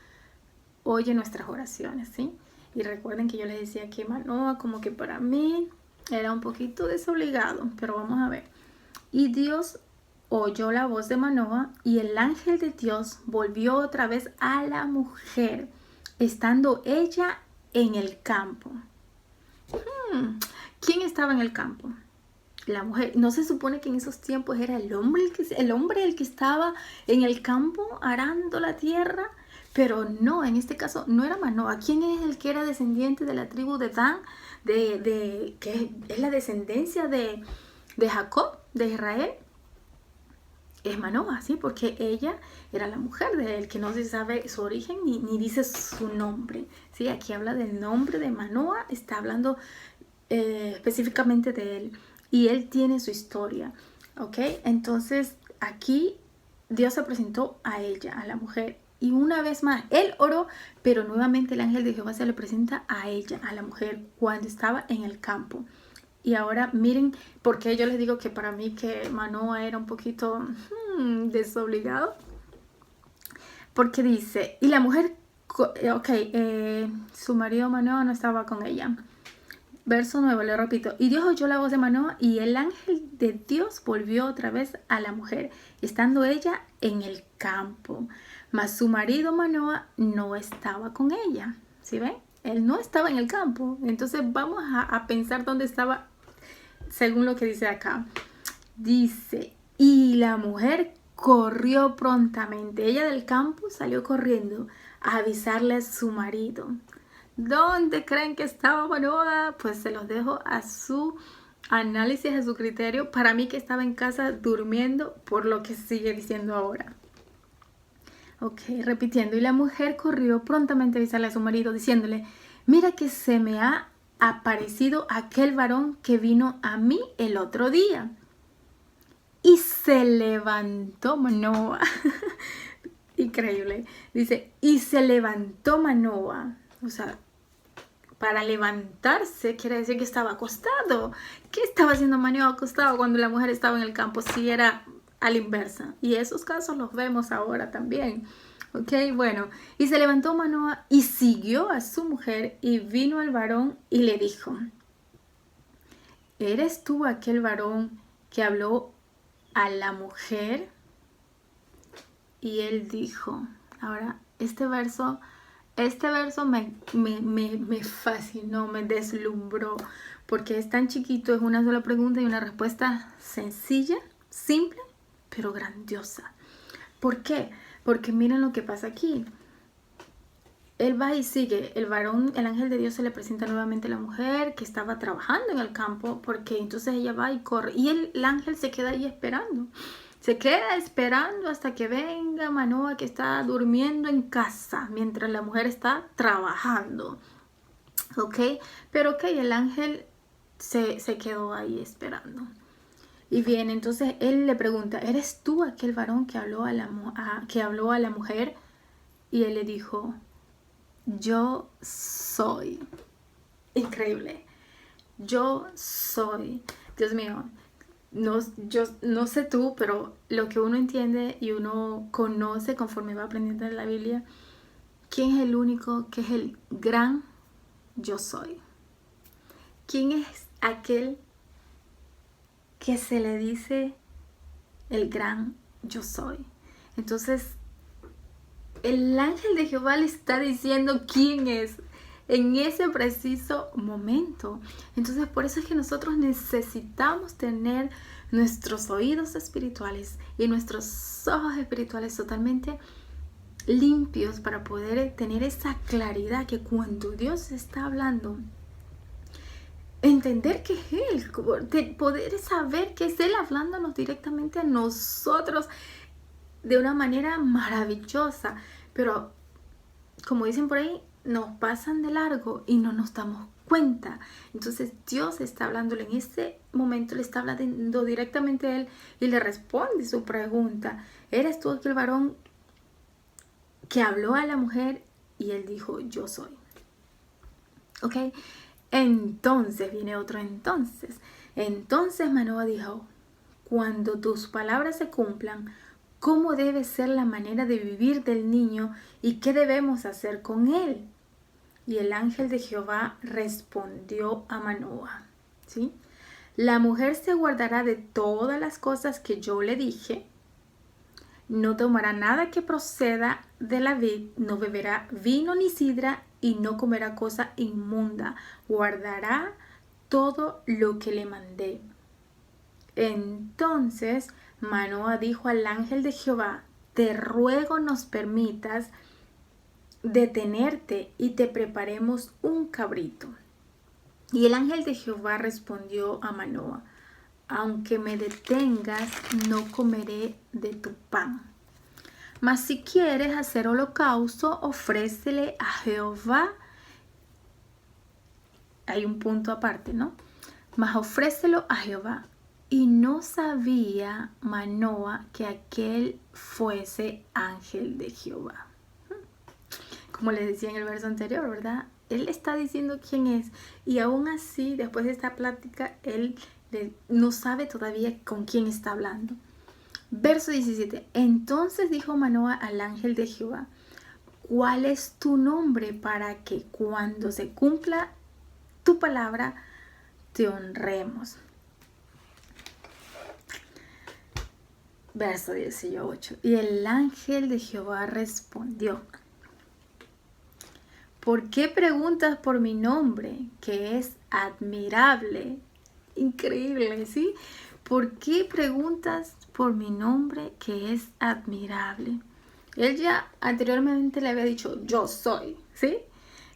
oye nuestras oraciones, ¿sí? Y recuerden que yo les decía que Manoa como que para mí era un poquito desobligado, pero vamos a ver. Y Dios oyó la voz de Manoa, y el ángel de Dios volvió otra vez a la mujer, estando ella en el campo. ¿Quién estaba en el campo? La mujer. ¿No se supone que en esos tiempos era el hombre el que estaba en el campo arando la tierra? Pero no, en este caso no era Manoa. ¿Quién es el que era descendiente de la tribu de Dan? Que es la descendencia de Jacob, de Israel. Es Manoa, ¿sí? Porque ella era la mujer de él, que no se sabe su origen ni dice su nombre, ¿sí? Aquí habla del nombre de Manoa, está hablando específicamente de él. Y él tiene su historia, ¿ok? Entonces, aquí Dios se presentó a ella, a la mujer. Y una vez más, él oró, pero nuevamente el ángel de Jehová se le presenta a ella, a la mujer, cuando estaba en el campo. Y ahora miren, porque yo les digo que para mí que Manoa era un poquito desobligado. Porque dice, y la mujer, su marido Manoa no estaba con ella. Verso 9, le repito, y Dios oyó la voz de Manoa y el ángel de Dios volvió otra vez a la mujer, estando ella en el campo. Mas su marido Manoa no estaba con ella. ¿Sí ven? Él no estaba en el campo. Entonces vamos a pensar dónde estaba según lo que dice acá. Dice, y la mujer corrió prontamente. Ella del campo salió corriendo a avisarle a su marido. ¿Dónde creen que estaba Manoa? Pues se los dejo a su análisis, a su criterio. Para mí que estaba en casa durmiendo, por lo que sigue diciendo ahora. Ok, repitiendo. Y la mujer corrió prontamente a avisarle a su marido, diciéndole, mira que se me ha aparecido aquel varón que vino a mí el otro día. Y se levantó Manoa. Increíble. Dice, y se levantó Manoa. O sea, para levantarse quiere decir que estaba acostado. ¿Qué estaba haciendo Manoa acostado cuando la mujer estaba en el campo? Si era a la inversa. Y esos casos los vemos ahora también. Ok, bueno. Y se levantó Manoa y siguió a su mujer y vino al varón y le dijo, ¿eres tú aquel varón que habló a la mujer? Y él dijo, ahora este verso me fascinó, me deslumbró, porque es tan chiquito, es una sola pregunta y una respuesta sencilla, simple, pero grandiosa. ¿Por qué? Porque miren lo que pasa aquí. Él va y sigue, el varón, el ángel de Dios se le presenta nuevamente a la mujer que estaba trabajando en el campo, porque entonces ella va y corre, y el ángel se queda ahí esperando. Se queda esperando hasta que venga Manoa, que está durmiendo en casa, mientras la mujer está trabajando. ¿Ok? Pero ok, el ángel se quedó ahí esperando. Y bien, entonces él le pregunta, ¿eres tú aquel varón que habló a la mujer? Y él le dijo, yo soy. Increíble. Yo soy. Dios mío. Yo no sé tú, pero lo que uno entiende y uno conoce conforme va aprendiendo en la Biblia, ¿quién es el único que es el gran yo soy? ¿Quién es aquel que se le dice el gran yo soy? Entonces, el ángel de Jehová le está diciendo quién es en ese preciso momento. Entonces, por eso es que nosotros necesitamos tener nuestros oídos espirituales y nuestros ojos espirituales totalmente limpios para poder tener esa claridad que cuando Dios está hablando, entender que es Él, poder saber que es Él hablándonos directamente a nosotros de una manera maravillosa. Pero, como dicen por ahí, nos pasan de largo y no nos damos cuenta. Entonces Dios está hablándole en este momento, le está hablando directamente a él y le responde su pregunta. ¿Eres tú aquel varón que habló a la mujer? Y él dijo, yo soy. ¿Ok? Entonces, viene otro entonces. Entonces Manoa dijo, cuando tus palabras se cumplan, ¿cómo debe ser la manera de vivir del niño y qué debemos hacer con él? Y el ángel de Jehová respondió a Manoa, ¿sí? La mujer se guardará de todas las cosas que yo le dije, no tomará nada que proceda de la vid, no beberá vino ni sidra, y no comerá cosa inmunda, guardará todo lo que le mandé. Entonces Manoa dijo al ángel de Jehová: te ruego nos permitas detenerte y te preparemos un cabrito. Y el ángel de Jehová respondió a Manoa: aunque me detengas, no comeré de tu pan. Mas si quieres hacer holocausto, ofrécele a Jehová. Hay un punto aparte, ¿no? Mas ofrécelo a Jehová. Y no sabía Manoa que aquel fuese ángel de Jehová. Como les decía en el verso anterior, ¿verdad? Él está diciendo quién es. Y aún así, después de esta plática, él no sabe todavía con quién está hablando. Verso 17. Entonces dijo Manoa al ángel de Jehová: ¿cuál es tu nombre para que cuando se cumpla tu palabra te honremos? Verso 18. Y el ángel de Jehová respondió: ¿por qué preguntas por mi nombre, que es admirable? Increíble, ¿sí? ¿Por qué preguntas por mi nombre, que es admirable? Él ya anteriormente le había dicho: yo soy, ¿sí?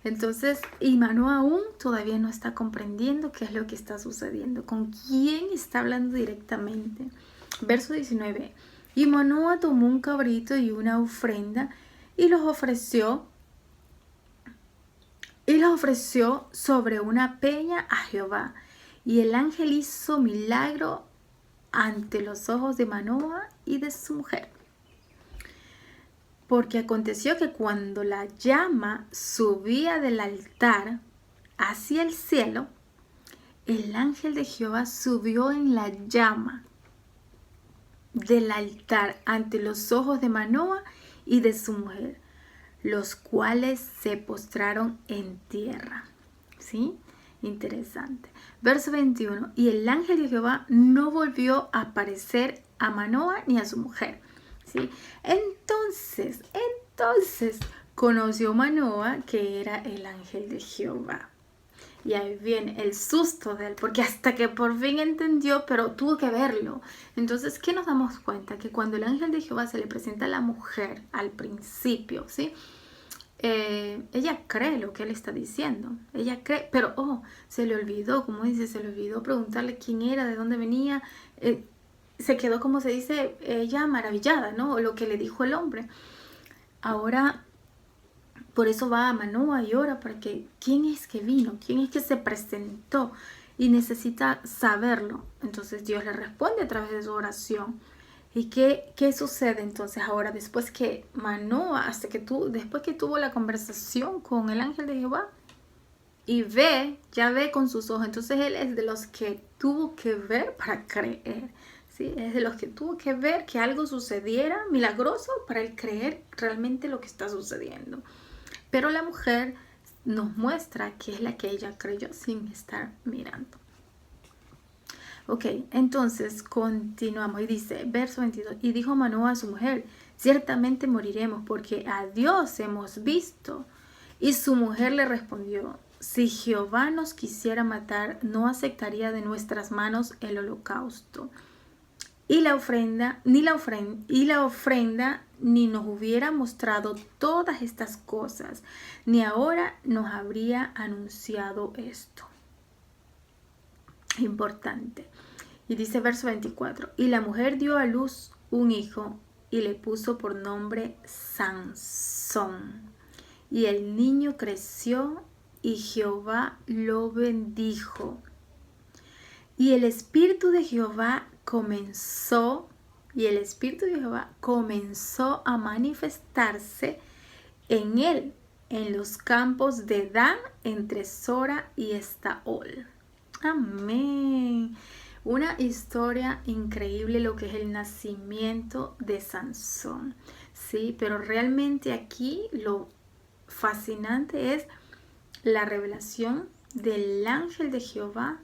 Entonces, y Manoa aún todavía no está comprendiendo qué es lo que está sucediendo, con quién está hablando directamente. Verso 19. Y Manoa tomó un cabrito y una ofrenda y los ofreció sobre una peña a Jehová. Y el ángel hizo milagro ante los ojos de Manoa y de su mujer. Porque aconteció que cuando la llama subía del altar hacia el cielo, el ángel de Jehová subió en la llama del altar ante los ojos de Manoa y de su mujer, los cuales se postraron en tierra. ¿Sí? Interesante. Verso 21. Y el ángel de Jehová no volvió a aparecer a Manoa ni a su mujer. ¿Sí? Entonces conoció Manoa que era el ángel de Jehová. Y ahí viene el susto de él, porque hasta que por fin entendió, pero tuvo que verlo. Entonces, ¿qué nos damos cuenta? Que cuando el ángel de Jehová se le presenta a la mujer al principio, ¿sí? Ella cree lo que él está diciendo. Ella cree, pero se le olvidó, como dice, se le olvidó preguntarle quién era, de dónde venía. Se quedó, como se dice, ella maravillada, ¿no? Lo que le dijo el hombre. Ahora, por eso va a Manoa y ora para que, ¿quién es que vino? ¿Quién es que se presentó? Y necesita saberlo. Entonces Dios le responde a través de su oración. ¿Y qué sucede entonces ahora? Después que Manoa, después que tuvo la conversación con el ángel de Jehová y ya ve con sus ojos. Entonces él es de los que tuvo que ver para creer. ¿Sí? Es de los que tuvo que ver que algo sucediera milagroso para él creer realmente lo que está sucediendo. Pero la mujer nos muestra que es la que ella creyó sin estar mirando. Ok, entonces continuamos y dice, verso 22, y dijo Manoa a su mujer: ciertamente moriremos porque a Dios hemos visto. Y su mujer le respondió: si Jehová nos quisiera matar, no aceptaría de nuestras manos el holocausto y la ofrenda, ni nos hubiera mostrado todas estas cosas, ni ahora nos habría anunciado esto. Importante. Y dice verso 24, y la mujer dio a luz un hijo y le puso por nombre Sansón. Y el niño creció y Jehová lo bendijo. Y el Espíritu de Jehová comenzó a manifestarse en él, en los campos de Dan, entre Sora y Estaol. Amén. Una historia increíble lo que es el nacimiento de Sansón. Sí, pero realmente aquí lo fascinante es la revelación del ángel de Jehová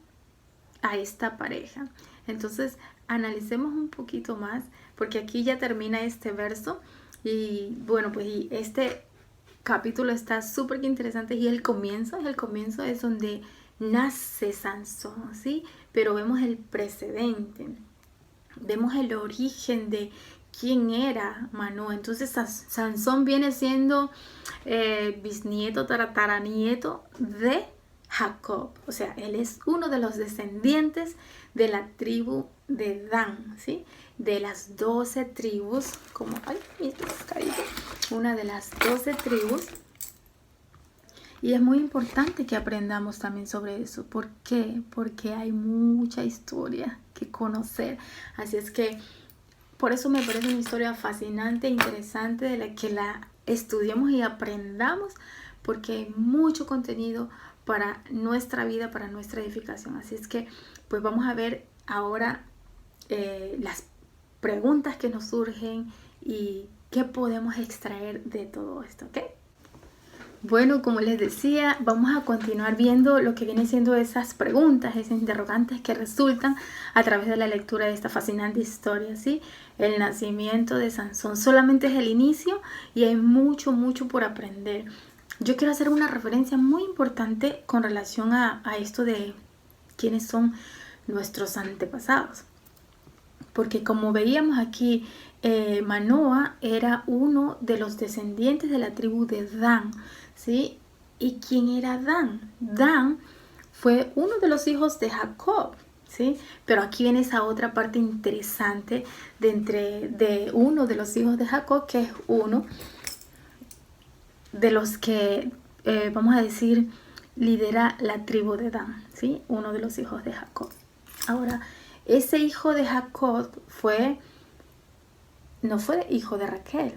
a esta pareja. Entonces, analicemos un poquito más, porque aquí ya termina este verso. Y bueno, pues capítulo está súper interesante y el comienzo es donde nace Sansón, ¿sí? Pero vemos el precedente, vemos el origen de quién era Manoah. Entonces Sansón viene siendo bisnieto, tataranieto de Jacob. O sea, él es uno de los descendientes de la tribu de Dan, ¿sí? De las 12 tribus, como, ay, mis pescaditos, una de las 12 tribus. Y es muy importante que aprendamos también sobre eso. ¿Por qué? Porque hay mucha historia que conocer. Así es que por eso me parece una historia fascinante e interesante de la que la estudiemos y aprendamos, porque hay mucho contenido para nuestra vida, para nuestra edificación. Así es que pues vamos a ver ahora las preguntas que nos surgen y qué podemos extraer de todo esto, ¿ok? Bueno, como les decía, vamos a continuar viendo lo que vienen siendo esas preguntas, esas interrogantes que resultan a través de la lectura de esta fascinante historia, ¿sí? El nacimiento de Sansón solamente es el inicio y hay mucho, mucho por aprender. Yo quiero hacer una referencia muy importante con relación a esto de quiénes son nuestros antepasados. Porque como veíamos aquí, Manoah era uno de los descendientes de la tribu de Dan, ¿sí? ¿Y quién era Dan? Dan fue uno de los hijos de Jacob, ¿sí? Pero aquí viene esa otra parte interesante de uno de los hijos de Jacob, que es uno de los que, vamos a decir, lidera la tribu de Dan, ¿sí? Uno de los hijos de Jacob. Ahora, ese hijo de Jacob no fue hijo de Raquel,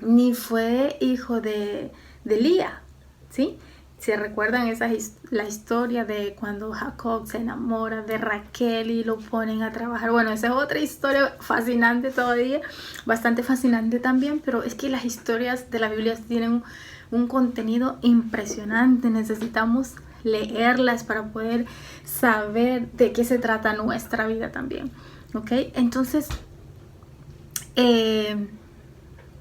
ni fue hijo de Lía, ¿sí? ¿Se recuerdan la historia de cuando Jacob se enamora de Raquel y lo ponen a trabajar? Bueno, esa es otra historia fascinante todavía, bastante fascinante también, pero es que las historias de la Biblia tienen un contenido impresionante. Necesitamos leerlas para poder saber de qué se trata nuestra vida también, ¿ok? Entonces,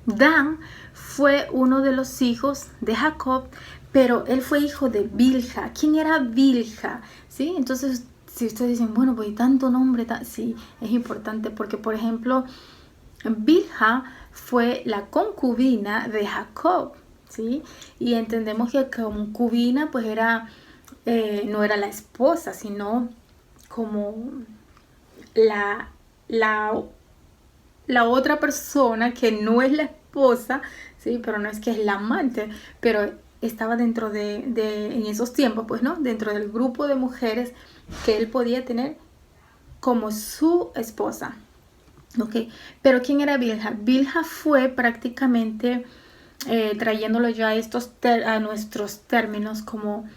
Dan fue uno de los hijos de Jacob, pero él fue hijo de Bilha. ¿Quién era Bilha? ¿Sí? Entonces, si ustedes dicen, bueno, pues tanto nombre, sí, es importante porque, por ejemplo, Bilha fue la concubina de Jacob, ¿sí? Y entendemos que concubina pues no era la esposa, sino como la otra persona que no es la esposa, ¿sí? Pero no es que es la amante, pero estaba dentro en esos tiempos, pues, ¿no? Dentro del grupo de mujeres que él podía tener como su esposa, ¿ok? Pero ¿quién era Bilha? Bilha fue prácticamente, trayéndolo ya a nuestros términos, como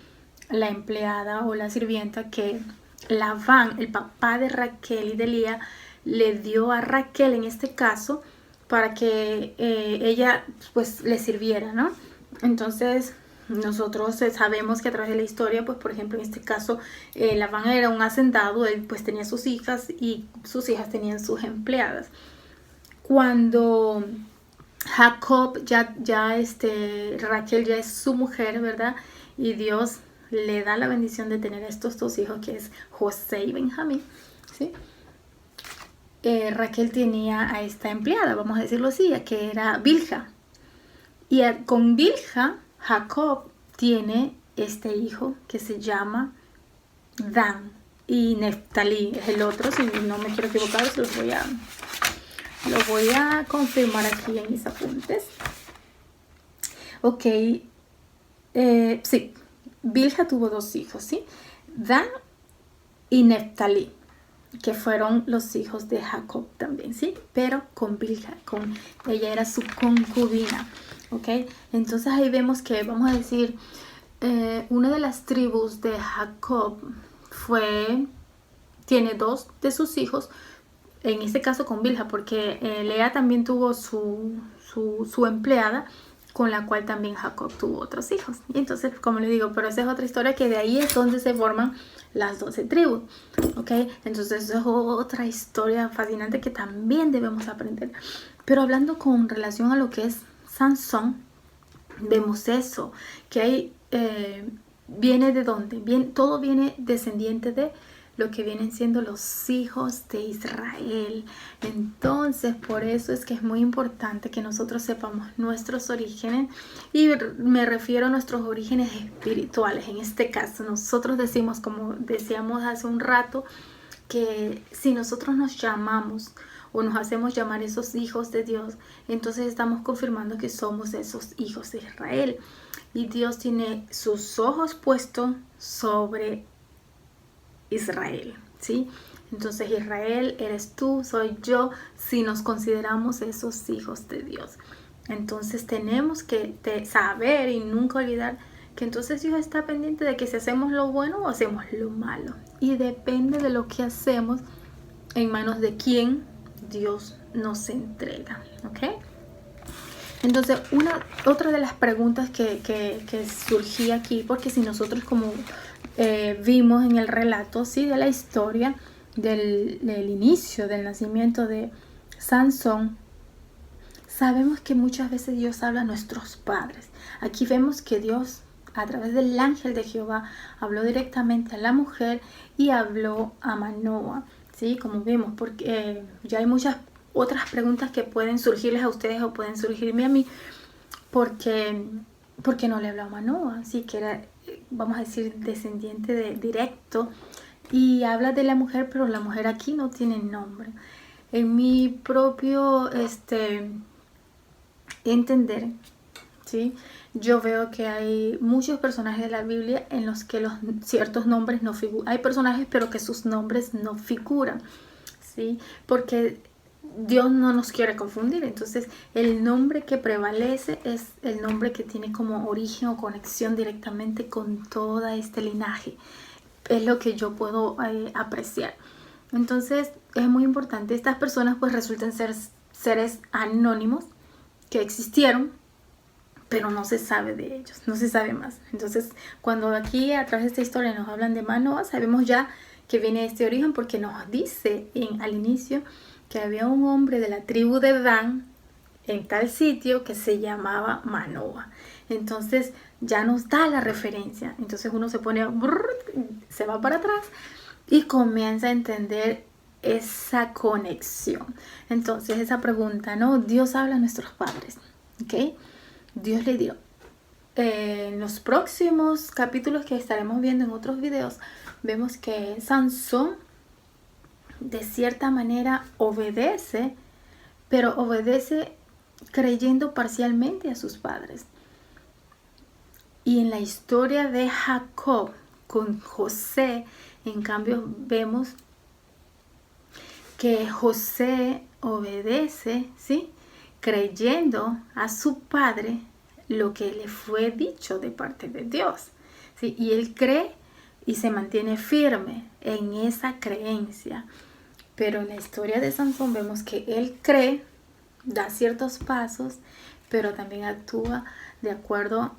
la empleada o la sirvienta que Labán, el papá de Raquel y de Lía, le dio a Raquel en este caso para que ella pues le sirviera, ¿no? Entonces nosotros sabemos que a través de la historia, pues por ejemplo en este caso Labán era un hacendado, él pues tenía sus hijas y sus hijas tenían sus empleadas. Cuando Jacob Raquel ya es su mujer, ¿verdad? Y Dios le da la bendición de tener a estos dos hijos, que es José y Benjamín, ¿sí? Raquel tenía a esta empleada, vamos a decirlo así, que era Bilha. Y con Bilha, Jacob tiene este hijo que se llama Dan. Y Neftalí es el otro, si no me quiero equivocar, lo voy a confirmar aquí en mis apuntes. Ok, sí, Bilha tuvo dos hijos, ¿sí? Dan y Neftalí, que fueron los hijos de Jacob también, ¿sí? Pero con Bilha, ella era su concubina, ¿ok? Entonces ahí vemos que, vamos a decir, una de las tribus de Jacob tiene dos de sus hijos, en este caso con Bilha, porque Lea también tuvo su empleada, con la cual también Jacob tuvo otros hijos. Y entonces, como les digo, pero esa es otra historia, que de ahí es donde se forman las 12 tribus, ¿ok? Entonces esa es otra historia fascinante que también debemos aprender. Pero hablando con relación a lo que es Sansón, Vemos eso, que hay, viene de dónde, todo viene descendiente de lo que vienen siendo los hijos de Israel. Entonces, por eso es que es muy importante que nosotros sepamos nuestros orígenes, y me refiero a nuestros orígenes espirituales. En este caso, nosotros decimos, como decíamos hace un rato, que si nosotros nos llamamos o nos hacemos llamar esos hijos de Dios, entonces estamos confirmando que somos esos hijos de Israel. Y Dios tiene sus ojos puestos sobre Israel, ¿sí? Entonces Israel eres tú, soy yo, si nos consideramos esos hijos de Dios. Entonces tenemos que saber y nunca olvidar que entonces Dios está pendiente de que si hacemos lo bueno o hacemos lo malo. Y depende de lo que hacemos, en manos de quién Dios nos entrega, ¿ok? Entonces, otra de las preguntas que surgía aquí, porque si nosotros como vimos en el relato, ¿sí?, de la historia del inicio del nacimiento de Sansón, sabemos que muchas veces Dios habla a nuestros padres. Aquí vemos que Dios, a través del ángel de Jehová, habló directamente a la mujer y habló a Manoa, ¿sí? Como vimos, porque ya hay muchas otras preguntas que pueden surgirles a ustedes o pueden surgirme a mí, porque no le habló a Manoa, sí, que era, vamos a decir, descendiente directo, y habla de la mujer, pero la mujer aquí no tiene nombre. En mi propio entender, ¿sí?, yo veo que hay muchos personajes de la Biblia en los que ciertos nombres no figuran. Hay personajes, pero que sus nombres no figuran, ¿sí? Porque Dios no nos quiere confundir. Entonces, el nombre que prevalece es el nombre que tiene como origen o conexión directamente con todo este linaje. Es lo que yo puedo apreciar. Entonces, es muy importante. Estas personas pues resultan ser seres anónimos que existieron, pero no se sabe de ellos, no se sabe más. Entonces, cuando aquí a través de esta historia nos hablan de Manoa, sabemos ya que viene este origen, porque nos dice al inicio que había un hombre de la tribu de Dan en tal sitio que se llamaba Manoa. Entonces ya nos da la referencia. Entonces uno se pone, se va para atrás y comienza a entender esa conexión. Entonces esa pregunta, ¿no? Dios habla a nuestros padres, ¿ok? Dios le dio. En los próximos capítulos que estaremos viendo en otros videos, vemos que Sansón de cierta manera obedece, pero obedece creyendo parcialmente a sus padres. Y en la historia de Jacob con José, en cambio, vemos que José obedece, ¿sí?, creyendo a su padre lo que le fue dicho de parte de Dios, ¿sí? Y él cree y se mantiene firme en esa creencia. Pero en la historia de Sansón vemos que él cree, da ciertos pasos, pero también actúa de acuerdo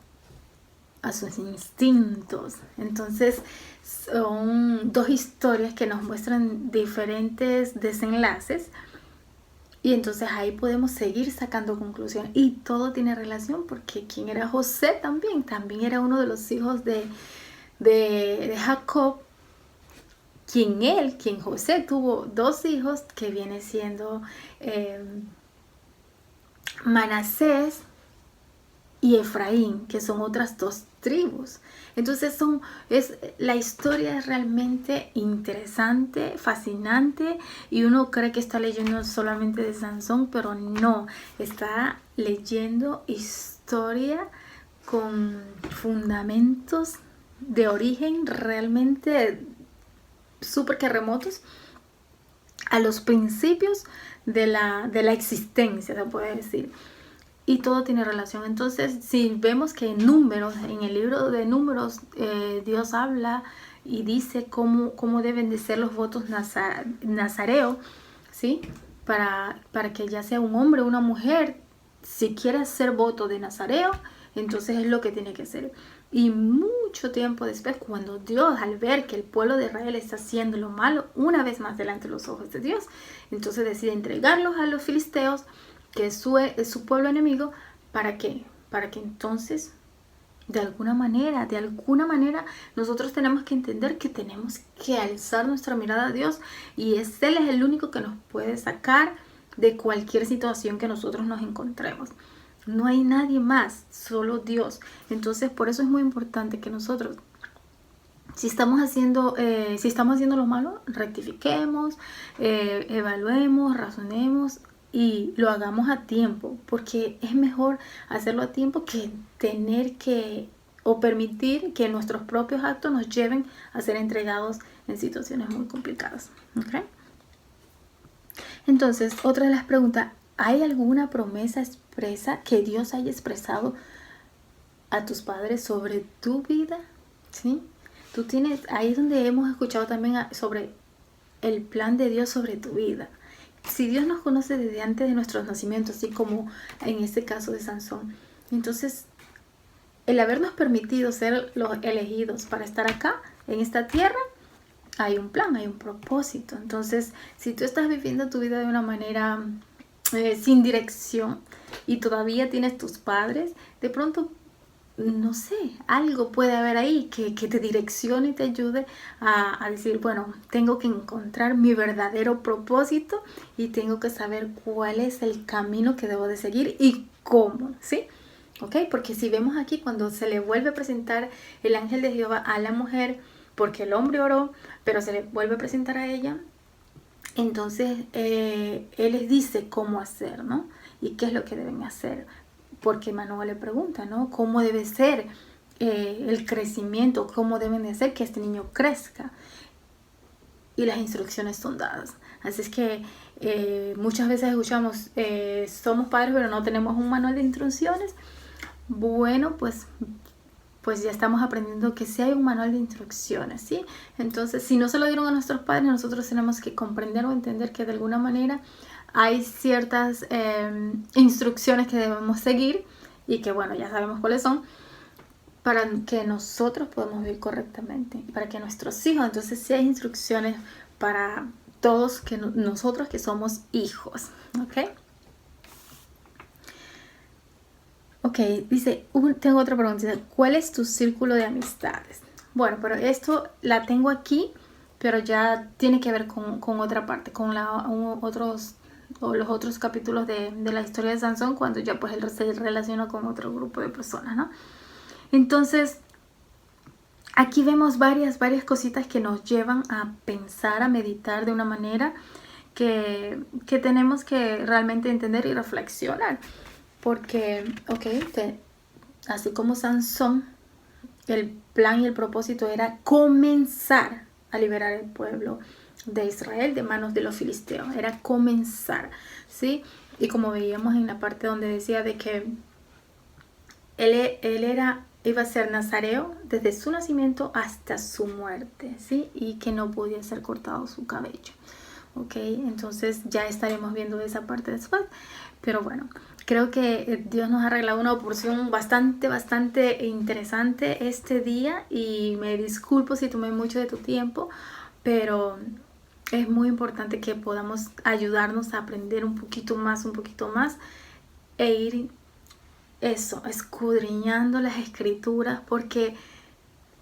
a sus instintos. Entonces son dos historias que nos muestran diferentes desenlaces, y entonces ahí podemos seguir sacando conclusiones, y todo tiene relación, porque quien era José también era uno de los hijos de Jacob, quien José tuvo dos hijos, que viene siendo Manasés y Efraín, que son otras dos tribus. Entonces la historia es realmente interesante, fascinante, y uno cree que está leyendo solamente de Sansón, pero no, está leyendo historia con fundamentos de origen realmente súper que remotos a los principios de la existencia, se puede decir. Y todo tiene relación. Entonces, si vemos que en el libro de Números, Dios habla y dice cómo deben de ser los votos nazareos, ¿sí? Para que ya sea un hombre o una mujer, si quiere hacer voto de nazareo, entonces es lo que tiene que hacer. Y mucho tiempo después, cuando Dios, al ver que el pueblo de Israel está haciendo lo malo una vez más delante de los ojos de Dios, entonces decide entregarlos a los filisteos, que es su pueblo enemigo. ¿Para qué? para que entonces de alguna manera, nosotros tenemos que entender que tenemos que alzar nuestra mirada a Dios, y Él es el único que nos puede sacar de cualquier situación que nosotros nos encontremos. No hay nadie más, solo Dios. Entonces, por eso es muy importante que nosotros, si estamos haciendo lo malo, rectifiquemos, evaluemos, razonemos y lo hagamos a tiempo, porque es mejor hacerlo a tiempo que tener que o permitir que nuestros propios actos nos lleven a ser entregados en situaciones muy complicadas. ¿Okay? Entonces, otra de las preguntas: ¿hay alguna promesa expresa que Dios haya expresado a tus padres sobre tu vida? ¿Sí? Tú tienes, ahí es donde hemos escuchado también sobre el plan de Dios sobre tu vida. Si Dios nos conoce desde antes de nuestros nacimientos, así como en este caso de Sansón, entonces el habernos permitido ser los elegidos para estar acá en esta tierra, hay un plan, hay un propósito. Entonces, si tú estás viviendo tu vida de una manera sin dirección y todavía tienes tus padres, de pronto, no sé, algo puede haber ahí que te direccione y te ayude a decir, bueno, tengo que encontrar mi verdadero propósito y tengo que saber cuál es el camino que debo de seguir y cómo, ¿sí? ¿Ok? Porque si vemos aquí, cuando se le vuelve a presentar el ángel de Jehová a la mujer, porque el hombre oró, pero se le vuelve a presentar a ella, entonces él les dice cómo hacer, ¿no? Y qué es lo que deben hacer. Porque Manoah le pregunta, ¿no? ¿Cómo debe ser el crecimiento? ¿Cómo deben de hacer que este niño crezca? Y las instrucciones son dadas. Así es que muchas veces escuchamos, somos padres pero no tenemos un manual de instrucciones. Bueno, pues ya estamos aprendiendo que sí hay un manual de instrucciones, ¿sí? Entonces, si no se lo dieron a nuestros padres, nosotros tenemos que comprender o entender que de alguna manera hay ciertas instrucciones que debemos seguir y que, bueno, ya sabemos cuáles son, para que nosotros podamos vivir correctamente, para que nuestros hijos, entonces sí hay instrucciones para todos nosotros que somos hijos, ¿ok? Ok, dice, tengo otra pregunta. ¿Cuál es tu círculo de amistades? Bueno, pero esto la tengo aquí, pero ya tiene que ver con otra parte, con los otros capítulos de la historia de Sansón, cuando ya pues él se relaciona con otro grupo de personas, ¿no? Entonces, aquí vemos varias cositas que nos llevan a pensar, a meditar de una manera que tenemos que realmente entender y reflexionar. Porque, así como Sansón, el plan y el propósito era comenzar a liberar el pueblo de Israel de manos de los filisteos. Era comenzar, ¿sí? Y como veíamos en la parte donde decía de que él iba a ser nazareo desde su nacimiento hasta su muerte, ¿sí? Y que no podía ser cortado su cabello. Ok, entonces ya estaremos viendo esa parte después. Pero bueno, creo que Dios nos ha regalado una porción bastante interesante este día, y me disculpo si tomé mucho de tu tiempo, pero es muy importante que podamos ayudarnos a aprender un poquito más e ir escudriñando las escrituras, porque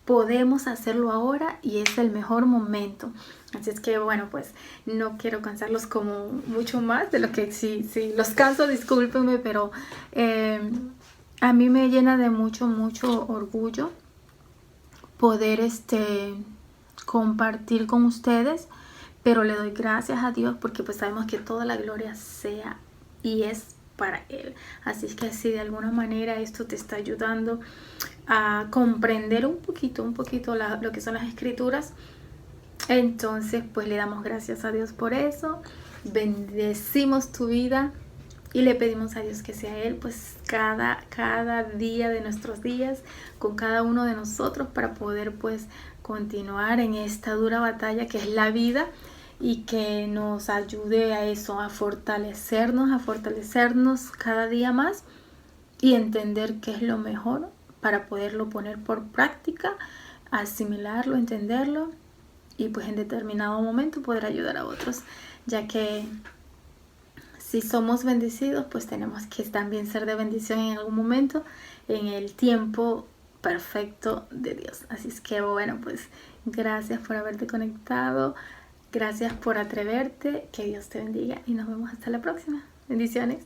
podemos hacerlo ahora y es el mejor momento. Así es que bueno, pues no quiero cansarlos como mucho más de lo que si los canso, discúlpenme, pero a mí me llena de mucho orgullo poder compartir con ustedes, pero le doy gracias a Dios porque pues sabemos que toda la gloria sea y es para Él. Así es que si de alguna manera esto te está ayudando a comprender un poquito lo que son las escrituras, entonces pues le damos gracias a Dios por eso, bendecimos tu vida y le pedimos a Dios que sea Él pues cada día de nuestros días con cada uno de nosotros, para poder pues continuar en esta dura batalla que es la vida, y que nos ayude a eso, a fortalecernos cada día más y entender qué es lo mejor para poderlo poner por práctica, asimilarlo, entenderlo y pues en determinado momento poder ayudar a otros, ya que si somos bendecidos, pues tenemos que también ser de bendición en algún momento, en el tiempo perfecto de Dios. Así es que bueno, pues gracias por haberte conectado, gracias por atreverte, que Dios te bendiga y nos vemos hasta la próxima. Bendiciones.